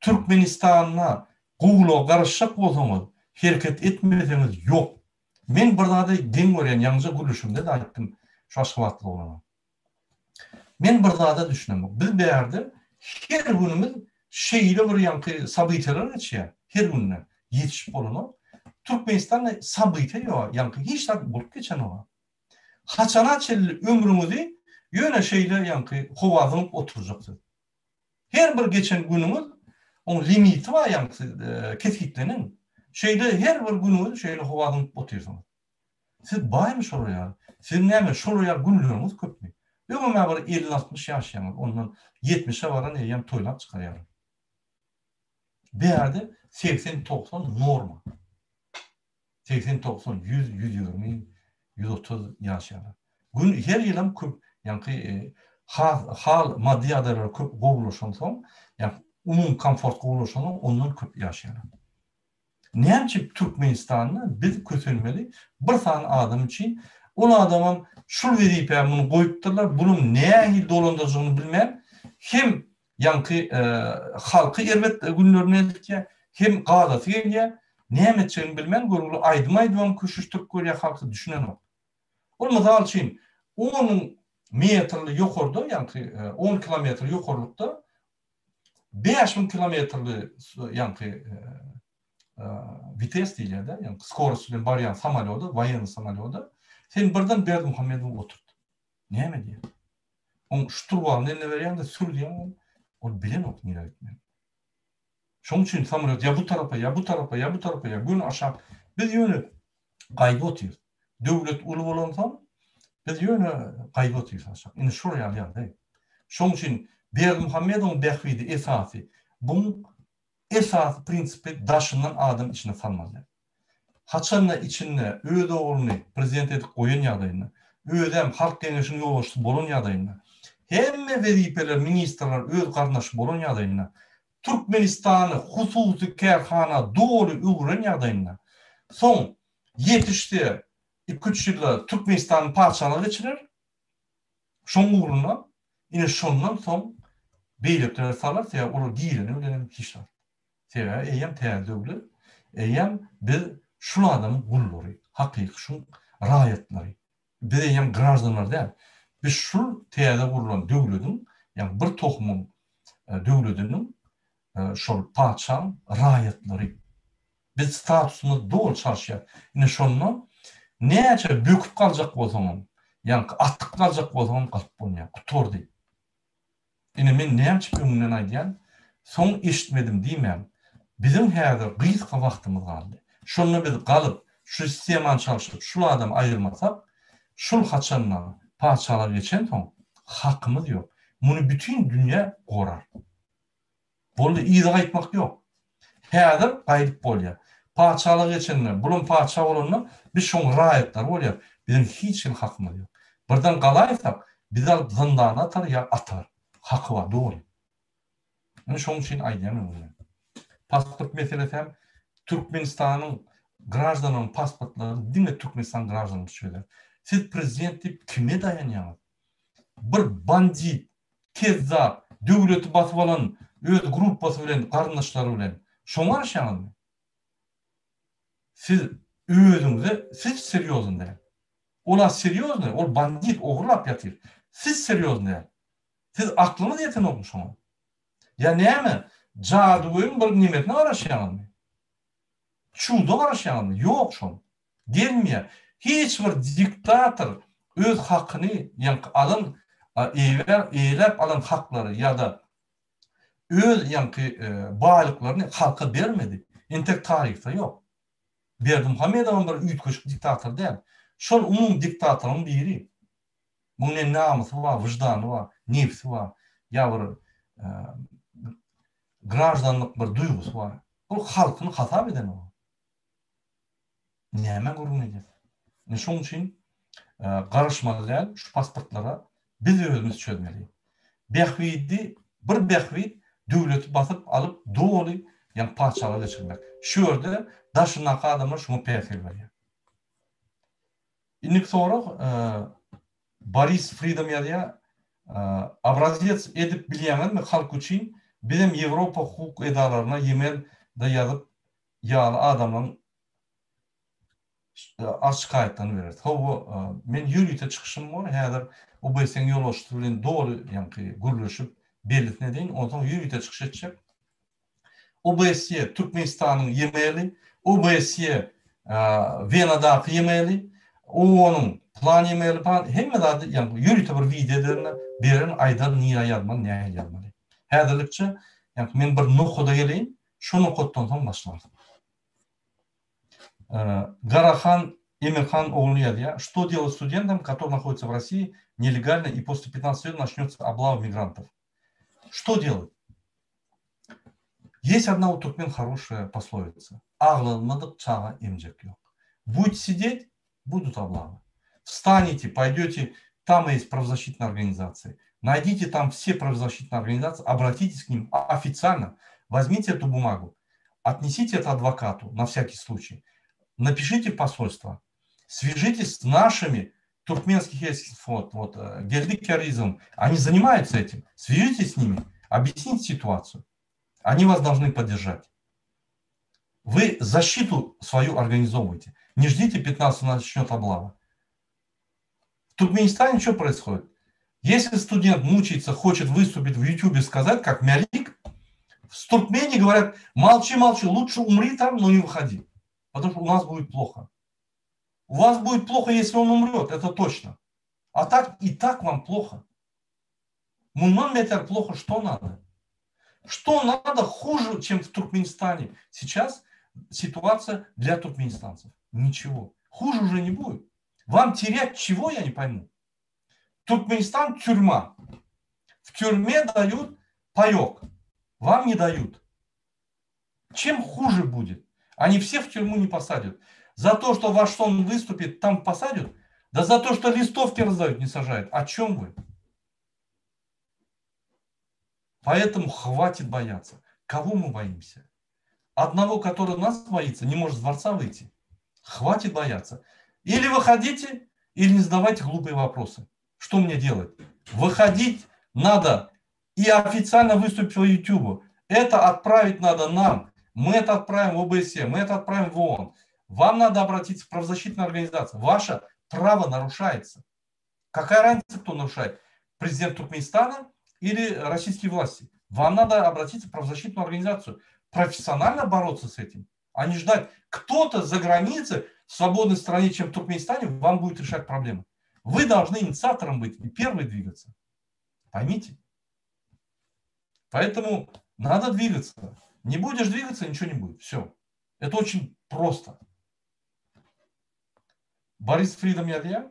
Türkmenistan'la Google'a karışacak olsanız, hareket etmeseniz yok. Men burada da den gören yanıca gülüşümde de aytdım şu Aşgabatlı olana. Men burada da düşünemem. Biz bir yerde her günümüz şeyle bir yankı sabiteler geçiyor. Her gününe yetişip olana. Türkmenistan'da sabite yok. Yankı hiç de bulup geçen o. Haçana çelli ömrümüzü yöne şeyle yankı kovazınıp oturacaksınız. Her bir geçen günümüz onun limiti var yankı ketkitlenin. Şeyde her bir günümüz şeyle kovazınıp oturuyorsunuz. Siz baymış oraya. Siz näme şuraya günlüğümüz köpmi. Ömür var 50-60 yaşayanlar. Ondan 70'e varan eýem toylap çıkarýar. Bir yerde 80-90 norma. 80-90, 100, 120, 130 yaşayanlar. Gün her ýylym köp, yani hal maddi adalar köp gowulaşan, yani umum komfort gowulaşan ondan köp yaşayanlar. Näçe Türkmenistan'ı biz kösölmeli bir tane adam için o adamın şu wezipä bunu goýupdyrlar, bunun näme dolandyrygyny bilmän, hem yankı halky erwet günlerine eltke, hem gazasy gelýär, näme etjegini bilmän, gurulu aýdym köşüşdirip görýär halky düşünen o. O mysal üçin 10 metrli ýokarda, yankı 10 kilometr ýokarlykda 5000 kilometrli yankı vites diýilýär da, yani skorost bilen barýan samolyota, военный samolyota, sen birden Berdi Muhammedow oturdy. Näme diýär? On şturwalyny eline berýän de sürýän, ol bilen ok näme etmeli. Şoň üçin samolyot ya bu tarapa, ya bu tarapa, ya bu tarapa, ya gün aşağı. Biz ýöne gaýby otyrýar. Döwlet uly bolansa, biz ýöne gaýby otyrýar aşağı. Indi şuraya ýa-da. Şoň üçin Berdi Muhammedow behwidi esasy bu esas prinsipi daşından adam içine salmalı. Haçanla içinde öz oğlunu prezident edip koyun ýagdaýynda, özem halk kengeşini ýoluşdy bolan ýagdaýynda, hemme wezipeler, ministrler öz garnaşy bolan ýagdaýynda, Türkmenistany hususy kerhana dolu öwren ýagdaýynda, soň ýetişdi 2-3 ýylda Türkmenistanyň parçalagy geçirir. Şoň ugruna ine şondan soň beýlekler salar, olar giýreni bilen hiç var. Eýem täze eýem biz şu adamyň gullary, hakyky şu raýatlary. Biz eýem grażdanlar däl. Biz şu täze gurulan döwletiň, ýani bir tohumyň döwletiniň şol paçaň raýatlary. Biz statusymyz dol çarşýar. Ine şondan näçe böküp galjak bolsaň, ýani atlyp galjak bolsaň galyp bolmaýar, guturdy. Ine men näçe öňünden aýdýan, soň eşitmedim diýmem. Bizim häzir gysga wagtymyz galdy. Şonu biz galyp, şu sistemany çalyşyp, şu adam aýyrmasak, şol haçandan paçalar geçen soň hakymyz ýok. Muny bütün dünýä gorar. Boldy ýygy aýtmak ýok. Häzir gaýdyp bolýar. Paçalar geçenler, bulun paça bolanlar, biz şoň raýatlar bolýar. Bizim hiç kim hakymyz ýok. Birden galaýsak, biz alyp zindana atar ýa atar. Haky bar, dogry. Men şoň üçin aýdýan. Pasport meselesi hem Türkmenistanyň grażdanynyň pasportlary diňe Türkmenistan grażdanyny şöyle. Siz prezident diýip kime daýanýaňyz? Bir bandit, kezzap, döwleti basyp alan öz gruppasy bilen, garyndaşlary bilen şoňa arşaňyzmy? Siz özüňize siz seriozny däl. Olar seriozny, ol bandit ogurlap ýatyr. Siz seriozny däl. Siz aklyňyz ýeten olmuş şoňa. Ya näme? Jaduwyň bir nimetine garaşýarmy? Çuwda garaşýarmy? Ýok şol. Gelmeýär. Hiç bir diktator öz hakyny, ýani alyn eýlep alan haklary ýa-da öz ýani baýlyklaryny halka bermedi. Entek tarihte ýok. Berdimuhamedow bir üýtgeç diktator däl. Şol umum diktatoryň biri. Munyň namysy bar, wyjdany bar, nefsi bar. Ýa-bir grażdanlyk bir duýgusy bar. Bu halkyny hasap eden o. Näme gurun edýär? Şoň üçin garaşmaly şu pasportlara biz özümüz çözmeli. Behwidi, bir behwid döwleti basyp alyp doly, ýani paçalar geçirmek. Şu ýerde daşynaky adamlar şunu päsel berýär. Indi sonra Boris Freedom ýa-da obrazец edip bilýärmi halk üçin bizim Ýewropa hukuk edalaryna e-mailde ýazyp ýaly adamyň açyk aýtdyny berer. Men ýürüýte çykyşym bar, häzir OBS-ň ýolbaşçysy bilen doly ýani gürleşip belletine deyin, ondan ýürüýte çykyş etjek. OBS-ýe Türkmenistanyň e-maili, OBS-ýe Venadaky e-maili, onun plan e-maili falan hemme zady ýani ýürüýte bir videolarynı beren aýdan niýe ýazman, näme ýazmaly. Häzirlikçe ýani men bir nukuda geleýin, şu nukutdan soň başlarym. Гарахан Эмирхан оглу ýazýar. Что делать студентам, которые находятся в России нелегально и после 15 лет начнется облава мигрантов? Что делать? Есть одна у туркмен хорошая пословица. Ağlanmadık çağa emcek yok. Будете сидеть, будут облавы. Встанете, пойдете, там есть правозащитные организации. Найдите там все правозащитные организации, обратитесь к ним официально. Возьмите эту бумагу, отнесите это адвокату на всякий случай. Напишите посольство, свяжитесь с нашими туркменских Гелдик Яризм, они занимаются этим, свяжитесь с ними, объясните ситуацию. Они вас должны поддержать. Вы защиту свою организовываете. Не ждите 15 начнет облава. В Туркменистане что происходит? Если студент мучается, хочет выступить в YouTube и сказать, как Мялик, в Туркмении говорят, молчи, лучше умри там, но не выходи. Потому что у нас будет плохо. У вас будет плохо, если он умрет, это точно. А так и так вам плохо. Мунман метр плохо, что надо? Что надо хуже, чем в Туркменистане? Сейчас ситуация для туркменистанцев. Ничего. Хуже уже не будет. Вам терять чего, я не пойму. Туркменистан тюрьма. В тюрьме дают паёк. Вам не дают. Чем хуже будет? Они всех в тюрьму не посадят. За то, что во что он выступит, там посадят. Да за то, что листовки раздают, не сажают. О чем вы? Поэтому хватит бояться. Кого мы боимся? Одного, который нас боится, не может с дворца выйти. Хватит бояться. Или выходите, или не задавайте глупые вопросы. Что мне делать? Выходить надо и официально выступить в YouTube. Это отправить надо нам. Мы это отправим в ОБСЕ, мы это отправим в ООН. Вам надо обратиться в правозащитную организацию. Ваше право нарушается. Какая разница, кто нарушает? Президент Туркменистана или российские власти? Вам надо обратиться в правозащитную организацию. Профессионально бороться с этим. А не ждать. Кто-то за границей, в свободной стране, чем в Туркменистане, вам будет решать проблемы. Вы должны инициатором быть и первый двигаться. Поймите. Поэтому надо двигаться. Не будешь двигаться, ничего не будет. Все. Это очень просто. Борис Фридом yazıyor.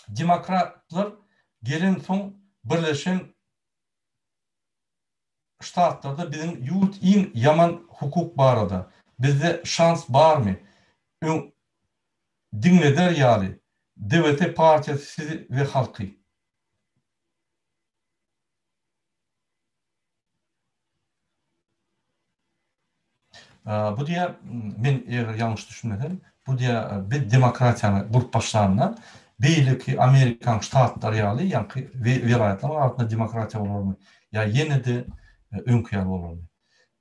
Demokratlar gelen son Birleşen Ştatlarda bizim yurt in yaman hukuk barada. Bizde şans var mı? Dinleder yani. Devlete partisi ve halkı. Bu diye ben eğer yanlış düşünmedim. Bu diye bir demokratiyanı grup başlarına belki Amerikan ştatları yani vilayetlerin altında demokratiya olur mu? Ya yine de önküyal olur mu?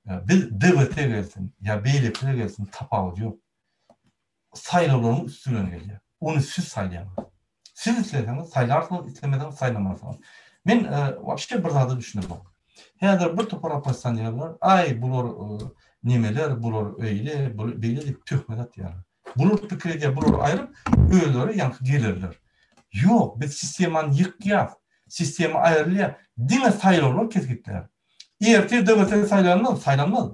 Bir devlete gelsin, ya beylikle gelsin tapağı yok. Sayılarının üstüne geliyor. Onu siz saylayamaz. Siz isteseniz saylarsınız, istemeden saylamazsınız. Ben вообще bir daha da düşünüyorum. Her bir topara pastanyalar, ay bulur nemeler, bulur öyle, böyle de töhmedat yani. Bulur fikirge, bulur ayrıp, öylere yankı gelirler. Yok, biz sisteman yıkıyaz. Sistemi ayırlıya, dine sayılarlar kesgitler. Ertir devlete saylanmaz, saylanmaz.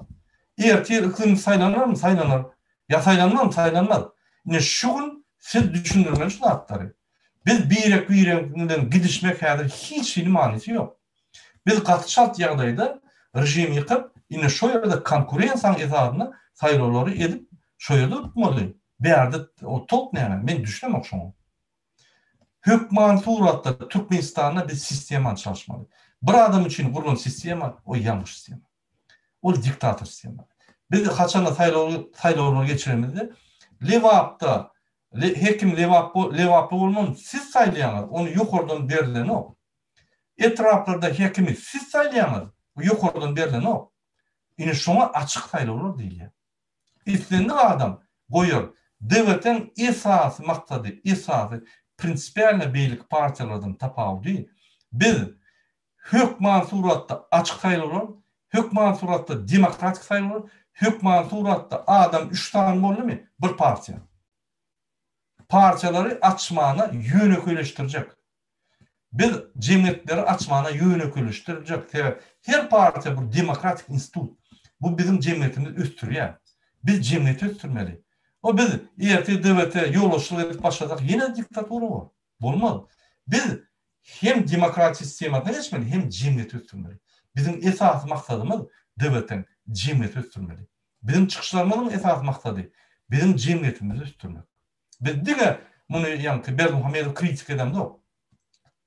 Ertir ıklim saylanır mı? Saylanır. Ya saylanmaz mı? Saylanmaz. Yine şu gün siz düşündürmen şunu atları. Biz bir yere gidişmek kadar hiç manisi yok. Biz katı şart yağdaydı rejim yıkıp yine şu yerde konkurensan hesabına sayılarları edip şu yerde tutmalı. Bir yerde o top ne yani? Ben düşünemem şunu. Hükman suratda Türkmenistan'da bir sisteman çalışmalı. Bir adam için kurulan sistema o yanlış sistema. O diktatör sistema. Biz kaçanda sayılarları geçiremedi. Levap'ta hekim levaplı olmanın siz saylayanlar. Onu yukarıdan verilen o. Etraflarda hekimi siz saylayanlar. Yukarıdan verilen o. Yine şuna açık sayılarlar değil ya. İstendiği adam koyuyor. Devletin esası maksadı, esası prinsipiyel beylik partiyalardan tapağı değil. Biz hükman suratta açık sayılarlar, hükman suratta demokratik sayılarlar, hükman suratta adam 3 tane oldu mu? Bir partiya. Partiyaları açmağına yönü köyleştirecek. Biz cemiyetleri açmağına yönü köyleştirecek. Her partiya bu demokratik institut. Bu bizim cemiyetimiz üstür ya. Biz cemiyeti üstürmeli. O biz ERT devlete yollaşılık edip başladık. Yine diktatörü var. Olmaz. Biz hem demokratik sistemine geçmeli hem cemiyeti üstürmeli. Bizim esas maksadımız devletin cemiyeti üstürmeli. Bizim çıkışlarımızın esas maksadı bizim cemiyetimizi üstürmek. Biz diye bunu yani Bermuhamedov kritik edem de o.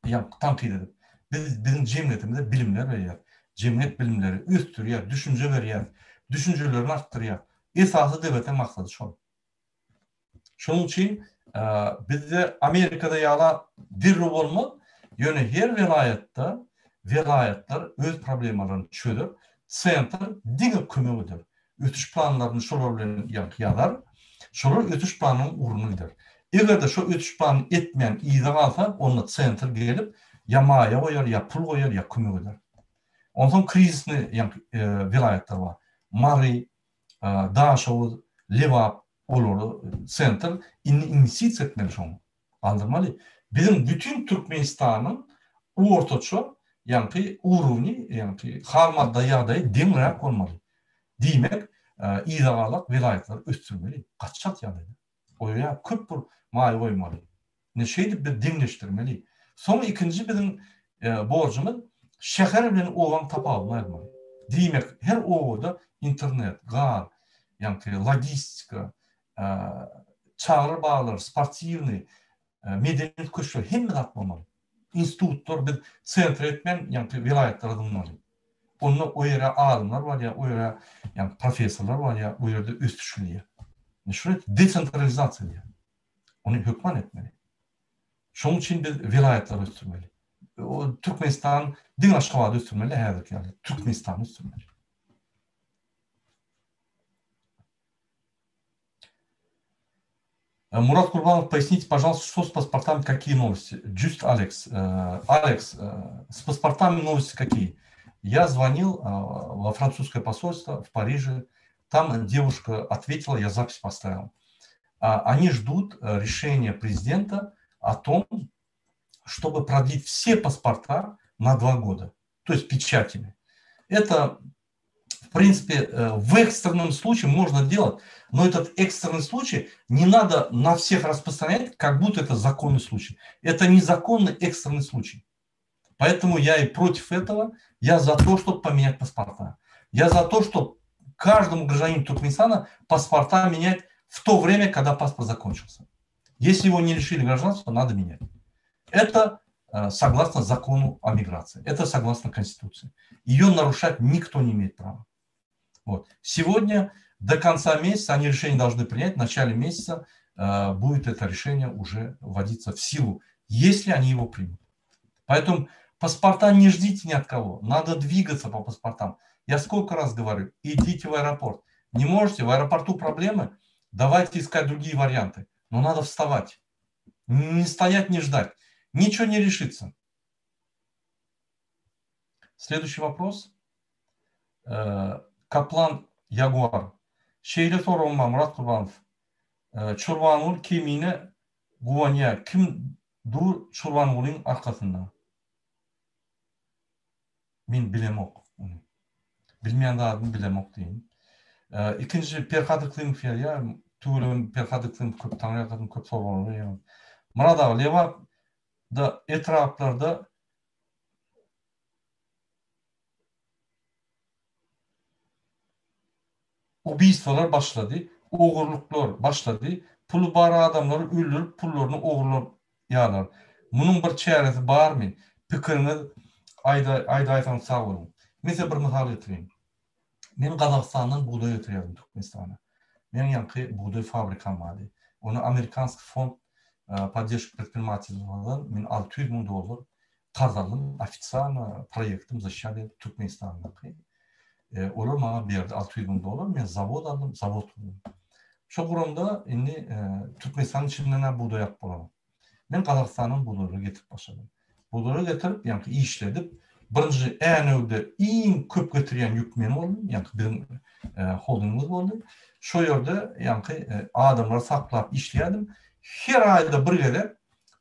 Yani tankit edip. Bizim cemiyetimize bilimler veriyor. Cemiyet bilimleri üstürüyor, düşünce veriyor. Düşüncelerini arttırıyor. Esası devletin maksadı şu. Şunun için bizde Amerika'da yağla bir olma yönü her vilayetler öz problemlerini çözür. Center dine kömürüdür. Ötüş planlarını şolarlarını yazar. Şolar ötüş planının uğrunu gider. Eğer de şu ötüş planını etmeyen iyide kalsa onunla center gelip ya maya koyar, ya pul koyar, ya kömür eder. Ondan sonra krizisli vilayetler var. Mari, Daşov, Levap, olur, center inisiyatif etmeli şunu. Aldırmalı. Bizim bütün Türkmenistan'ın ortaçı yani uğruni yani harmadda yağdayı demrek olmalı. Demek idağalık vilayetler üstürmeli. Kaçacak yani. Oraya köp bir mal koymalı. Ne şeydi bir demleştirmeli. Sonra ikinci bizim borcumuz şehirlerin oğlan tapalmaymalı. Demek her oğuda internet, gaz, yani logistika, çağrı bağlar, sportivni, medeniyet köşkü hem de atmamalı. İnstitutlar bir sentr etmen yani vilayetler adımmalı. Onunla o yere alımlar var ya, o yere yani profesörler var ya, o yerde üst düşülüyor. Şöyle desentralizasyon ya. Onu hükman etmeli. Şunun için biz vilayetler üstürmeli. o Türkmenistan din aşkavada üstürmeli, hazır ki Türkmenistan üstürmeli. Мурат Курбанов, поясните, пожалуйста, что с паспортами, какие новости? Just Алекс. Алекс, с паспортами новости какие? Я звонил во французское посольство в Париже, там девушка ответила, я запись поставил. Они ждут решения президента о том, чтобы продлить все паспорта на 2 года, то есть печатями. Это, в принципе, в экстренном случае можно делать, но этот экстренный случай не надо на всех распространять, как будто это законный случай. Это незаконный экстренный случай. Поэтому я и против этого, я за то, чтобы поменять паспорта. Я за то, чтобы каждому гражданину Туркменистана паспорта менять в то время, когда паспорт закончился. Если его не лишили гражданства, надо менять. Это согласно закону о миграции. Это согласно Конституции. Ее нарушать никто не имеет права. Вот. Сегодня до конца месяца они решение должны принять. В начале месяца будет это решение уже вводиться в силу, если они его примут. Поэтому паспорта не ждите ни от кого. Надо двигаться по паспортам. Я сколько раз говорю, идите в аэропорт. Не можете, в аэропорту проблемы, давайте искать другие варианты. Но надо вставать. Не стоять, не ждать. Ничего не решится. Следующий вопрос. Каплан Ягуар. Şeyle sorulma Murat Kurbanov. Çurbanul kimine Guvanya kim dur Çurbanul'un arkasında? Min bilemok. Bilmeyen de adını bilemok diyeyim. İkinci perkadıklığım fiyal ya. Tüğürüm perkadıklığım köp tanrıya kadın köp sorulur. Murat ağa leva da etraflarda убийстволар başladı, oğurluklar başladı, pulu bara adamları öldürüp pullarını oğurlar yağlar. Bunun bir çaresi var mı? Pikirini ayda aytan sağ olun. Mesela bir misal getireyim. Ben Kazakistan'dan buğday götürüyorum Türkmenistan'a. Benim yankı buğday fabrikam vardı. Onu Amerikanski fond поддержки предпринимательстводан мен $600,000 қарыз алдым. Официально проектім защищали Türkmenistan'da. Olur bana berdi $600,000. Men zavod aldım, zavod kurdum. Şu kurumda indi Türkmenistan'ın içinden buğday yapıp bolam. Men Kazakistan'ın buğdayını getirip başladım. Buğdayını getirip yani işledip birinci änöwde iň köp getirýän ýük men boldum. Yani bizim holdingimiz boldy. Şu yerde yani adamlar saklap işleýärdim. Her ayda bir gele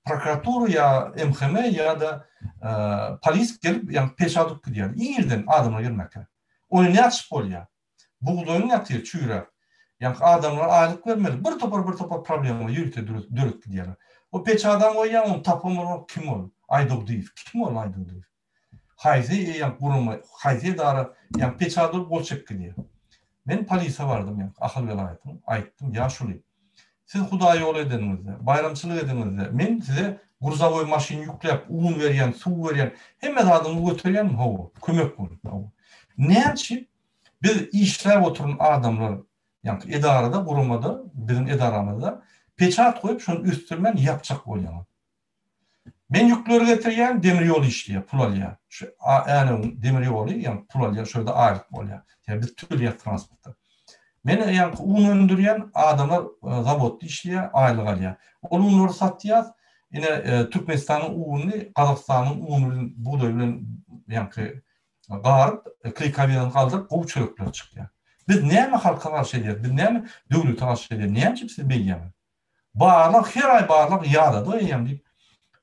prokuratura ya MHM ya da polis gelip yani peşadık gidiyor. İyilden adamlar gelmekte. Onu ne açıp bolýar? Buğdayını yapıyor çüýrä. Yani adamlar aylık vermeli. Bir topar problemi yürüte dörük gidiyorlar. O peçadan koyan onu tapımı kim ol? Aydogdiyev. Kim ol Aydogdiyev? Hayzi yani kurumu hayzi dara yani peçadı bolçak gidiyor. Ben polise vardım yani akıl velayetine aytdım ya şuly. Siz Hudaý ol edinizde, bayramçılık edinizde. Men size gruzovoy maşin yüklep, un berýän, suw berýän, hemme adymy götürýän howa, kömek bolýar. Näçe biz işläp oturan adamlar yani edarada, kurumada, bizim edaramızda peçat koyup şunu üstürmen yapacak bolýar. Men ýükleri getirýän demir ýol işliýär, pul alýar. Şu yani demir ýoly, yani pul alýar, şöyle aýryk bolýar. Yani biz türlü transportda. Men yani un öndürýän adamlar zavodda işliýär, aýlyk alýar. Ol unlary satýar. Ine Türkmenistanyň ununy, Kazakstanyň ununy buğday bilen yani garyp, klikabilen galdyryp gowy çörekler çykýar. Biz näme halka garşy edýär? Biz näme döwlete garşy edýär? Näme siz beýýär? Barlyk her ay barlyk ýa-da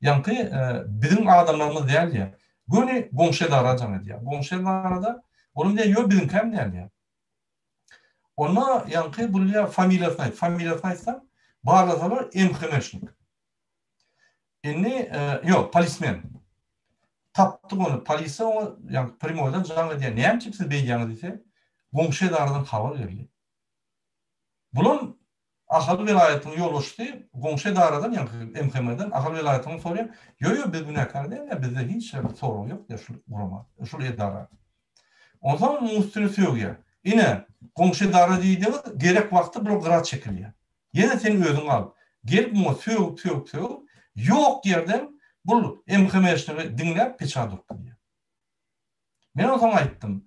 yani bizim adamlarımız değil ya. Göni goňşelara jaň edýär. Goňşelara da onun diýär ýok bizim hem değil ya. Ona yani bulya familiýasyny aýt. Familiýasyny aýtsam, barlasalar emhemeşnik. Ýok, polismen. Tapdy onu, polise onu yani primoydan jaň edýär. Näme siz beýýäňiz diýse, goňşelaradan habar berýär. Bulun Ahal vilayetinin yoluştu, goňşy daradan yani MHM'den ahal vilayetinin soruyor. Yo biz günahkar değil ya bizde hiç sorun yok ya şu kuruma, şu edara. O zaman üstüne yok ya. Yine goňşy dara diýdi gerek wagtda bir gırat çekilýär. Yine sen özüň al. Gelip mu söýüp yok yerden Bu MHM'ni dinlep peçadık diye. Men o zaman aytdım.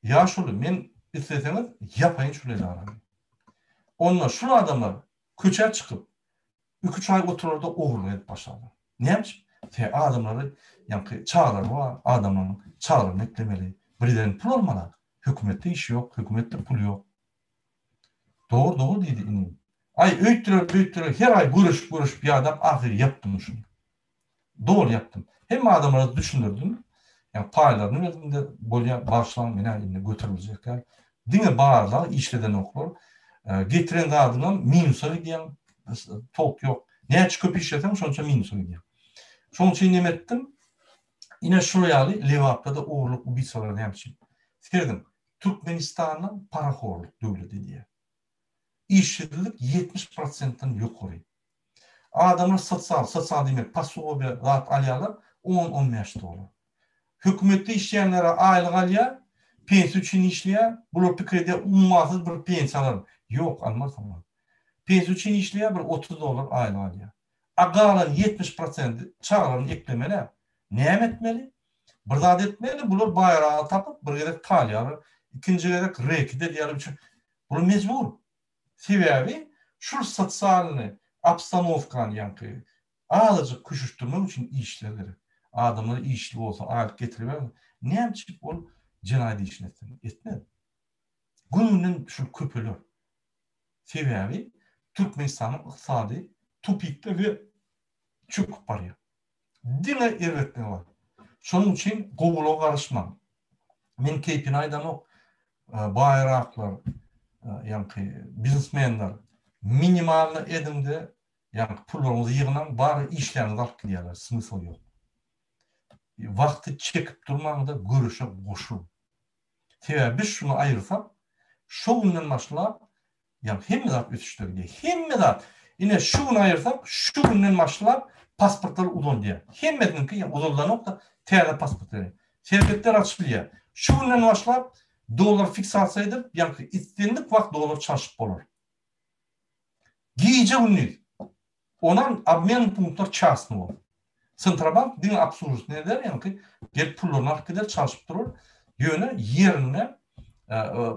Ya şunu men isteseniz yapayın şöyle aram. Onlar şu adamlar köçe çıkıp 2-3 ay otururda oğurlayıp başladı. Neymiş? Te adamları yani çağırır var, adamların çağırır eklemeli. Birden pul olmalı. Hükümette iş yok, hükümette pul yok. Doğru dedi inim. Ay öğüttürür, her ay görüş bir adam ahir yaptım şunu. Doğru yaptım. Hem adamları düşünürdüm. Yani paylarını verdiğinde bolya başlan mena götürülecekler. Dine bağırlar, işleden okulur. Getiren de adına minusa gidiyen tok yok. Neye çıkıp işletem, sonuçta minusa gidiyen. Şunun için ne ettim? Yine şuraya Levap'ta da uğurluk ubisalarını yapmışım. Serdim, Türkmenistan'ın parakorluk devleti diye. İşsizlik 70%'dan yukarı. Adamlar satsal demek, pasobi rahat alyalar 10-15 dolar. Hükümette işleyenlere aylık alya, pensiya için işleyen, bu pikrede ummatsız bir pensiyalar. Yok, anlamaz. Pensiya için işleyen bir 30 dolar aylık alya. Agalan 70% çağırın eklemeli. Ne etmeli? Bir zat etmeli, bunlar bayrağı tapıp, bir gerek talyalar, ikinci gerek rekide diyelim için. Bunu mecbur. Sebebi, şu satsalını, abstanovkan yankı, ağlıcık kuşuşturmak için işleri. Adamları işli olsa, aylık getiriver. Ne yapacak ol? Cenayet işini etmedi. Gününün şu köpülür. Sebebi, Türkmenistan'ın iqtisadi tupikte ve çöküp barıyor. Dine ervetme var. Şunun için Google'a karışmam. Men keypini aydan o bayraklar, yani biznesmenler minimalini edimde yani pullarımızı yığınan bari işlerini alıp gidiyorlar. Smysl yok. Vakti çekip durmağında görüşe koşul. Biz şunu ayırsak, şu günden başlayıp yani hemmedat ötüştür diye. Hemmedat. Yine şu günü ayırsak, şu günden başlayıp pasportları udon diye. Hemmetin ki udoldan nokta teyada pasportları. Şirketler açılıyor. Şu günden başlayıp dolar fiksasiya edip, yani istendik vakt dolar çalışıp olur. Giyece günlüğü. Onan обмен punktlar частный olur. Centrobank din absurd ne der? Yani ki gelip pullarını alıp gider, çalışıp durur. Yöne yerine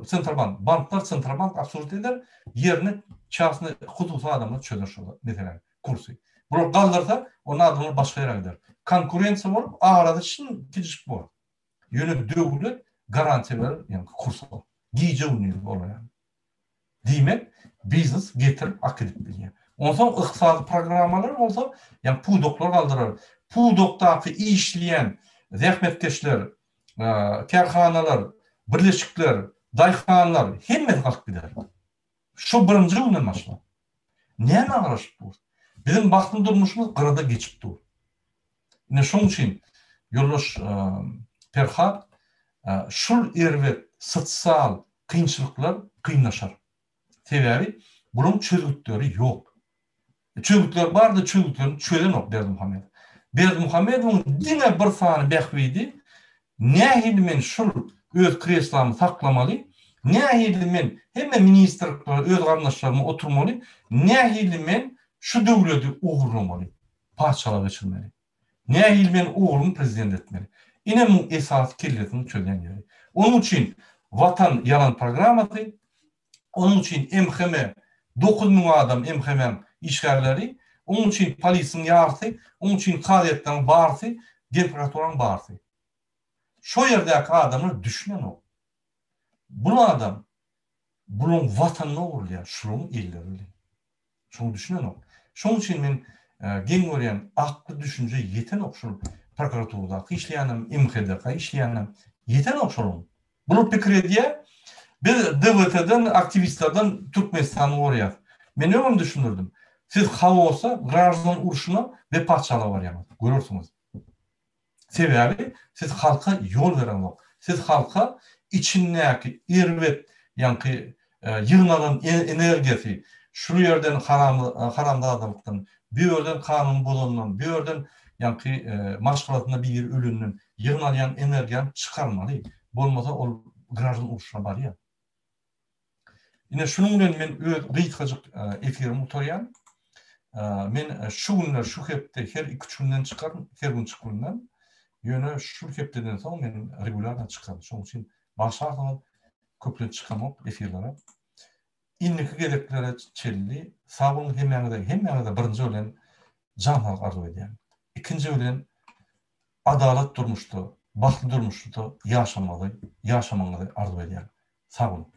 Centrobank, banklar Centrobank absurd eder. Yerine частный hususi adamlar çözer şurada. Mesela kursu. Bunu kaldırsa onun adamlar başka yere gider. Konkurensiya olup arada için gidişip var. Yöne dövülü garanti verir. Yani kursu olur. Giyece günlüğü olur yani. Demek biznes getirip akredip biliyor. Ondan sonra iqtisadi programmalar olsa, yani pudoklar kaldırır. Pudoktaki işleyen zahmetkeşler, kerhanalar, birleşikler, dayxanalar hemmet kalıp gider. Şu birinci günden başlar. Ne ağırışıp bu? Bizim baktın durmuşumuz kırada geçip dur. Yine şunun için Yoldaş Ferhat şul ervet sotsial kıyınçılıklar kıyınlaşar. Sebebi bunun çözgütleri yok. Çözgütler var da çözgütlerini çözen yok Berdimuhammed. Berdimuhammed'in dine bir sani bekviydi. Nehil men şul öz kreslamı saklamalı. Nehil men hemen ministerlikler öz kardeşlerime oturmalı. Nehil men şu devleti uğurlamalı. Parçala geçirmeli. Nehil men uğurunu prezident etmeli. Yine bu esas kirletini çözen yeri. Onun için vatan yalan programatı, onun için MHM 9.000 adam MHM işgalleri, onun için polisin yartı, onun için kadetlerin bağırtı, genprokuratorun bağırtı. Şu yerdeki adamlar düşünen o. Bu adam, bunun vatanına uğurlayan, şunun illeri. Şunu düşünen o. Şunun için ben gen gören aklı düşünce yeten okşunum. Prokuraturda işleyenim, MHD'de işleyenim, yeten okşunum. Bunu fikri diye biz DVT'den, aktivistlerden Türkmenistan'ı oraya. Ben öyle düşünürdüm. Siz hava olsa, grazdan urşuna ve parçala var yani. Görürsünüz. Sebebi siz halka yol veren yok. Siz halka içindeki irvet, yani yığınalan enerjisi, şu yerden haramda adamlıktan, bir yerden kanun bozulundan, bir yerden yani maşgalatında bir yer ölünün yığınalan enerjiyi çıkarmalı. Bu olmasa o grazdan urşuna var ya. Yine şunun bilen men öz gıytkacık efirim utoyan. Men şu günler şu hepde her 2-3 günden çıkarım, her gün çıkırımdan. Yöne şu hepdeden soň men regulardan çıkarım. Şoň üçin başa köplen çıkamap efirlere. İnniki gereklere çelli, sağlığın hemmäňe birinji ölen janlyk arzu edýän. İkinji ölen adalet durmuşda, baxtly durmuşda yaşamagy arzu edýän. Sağ olun.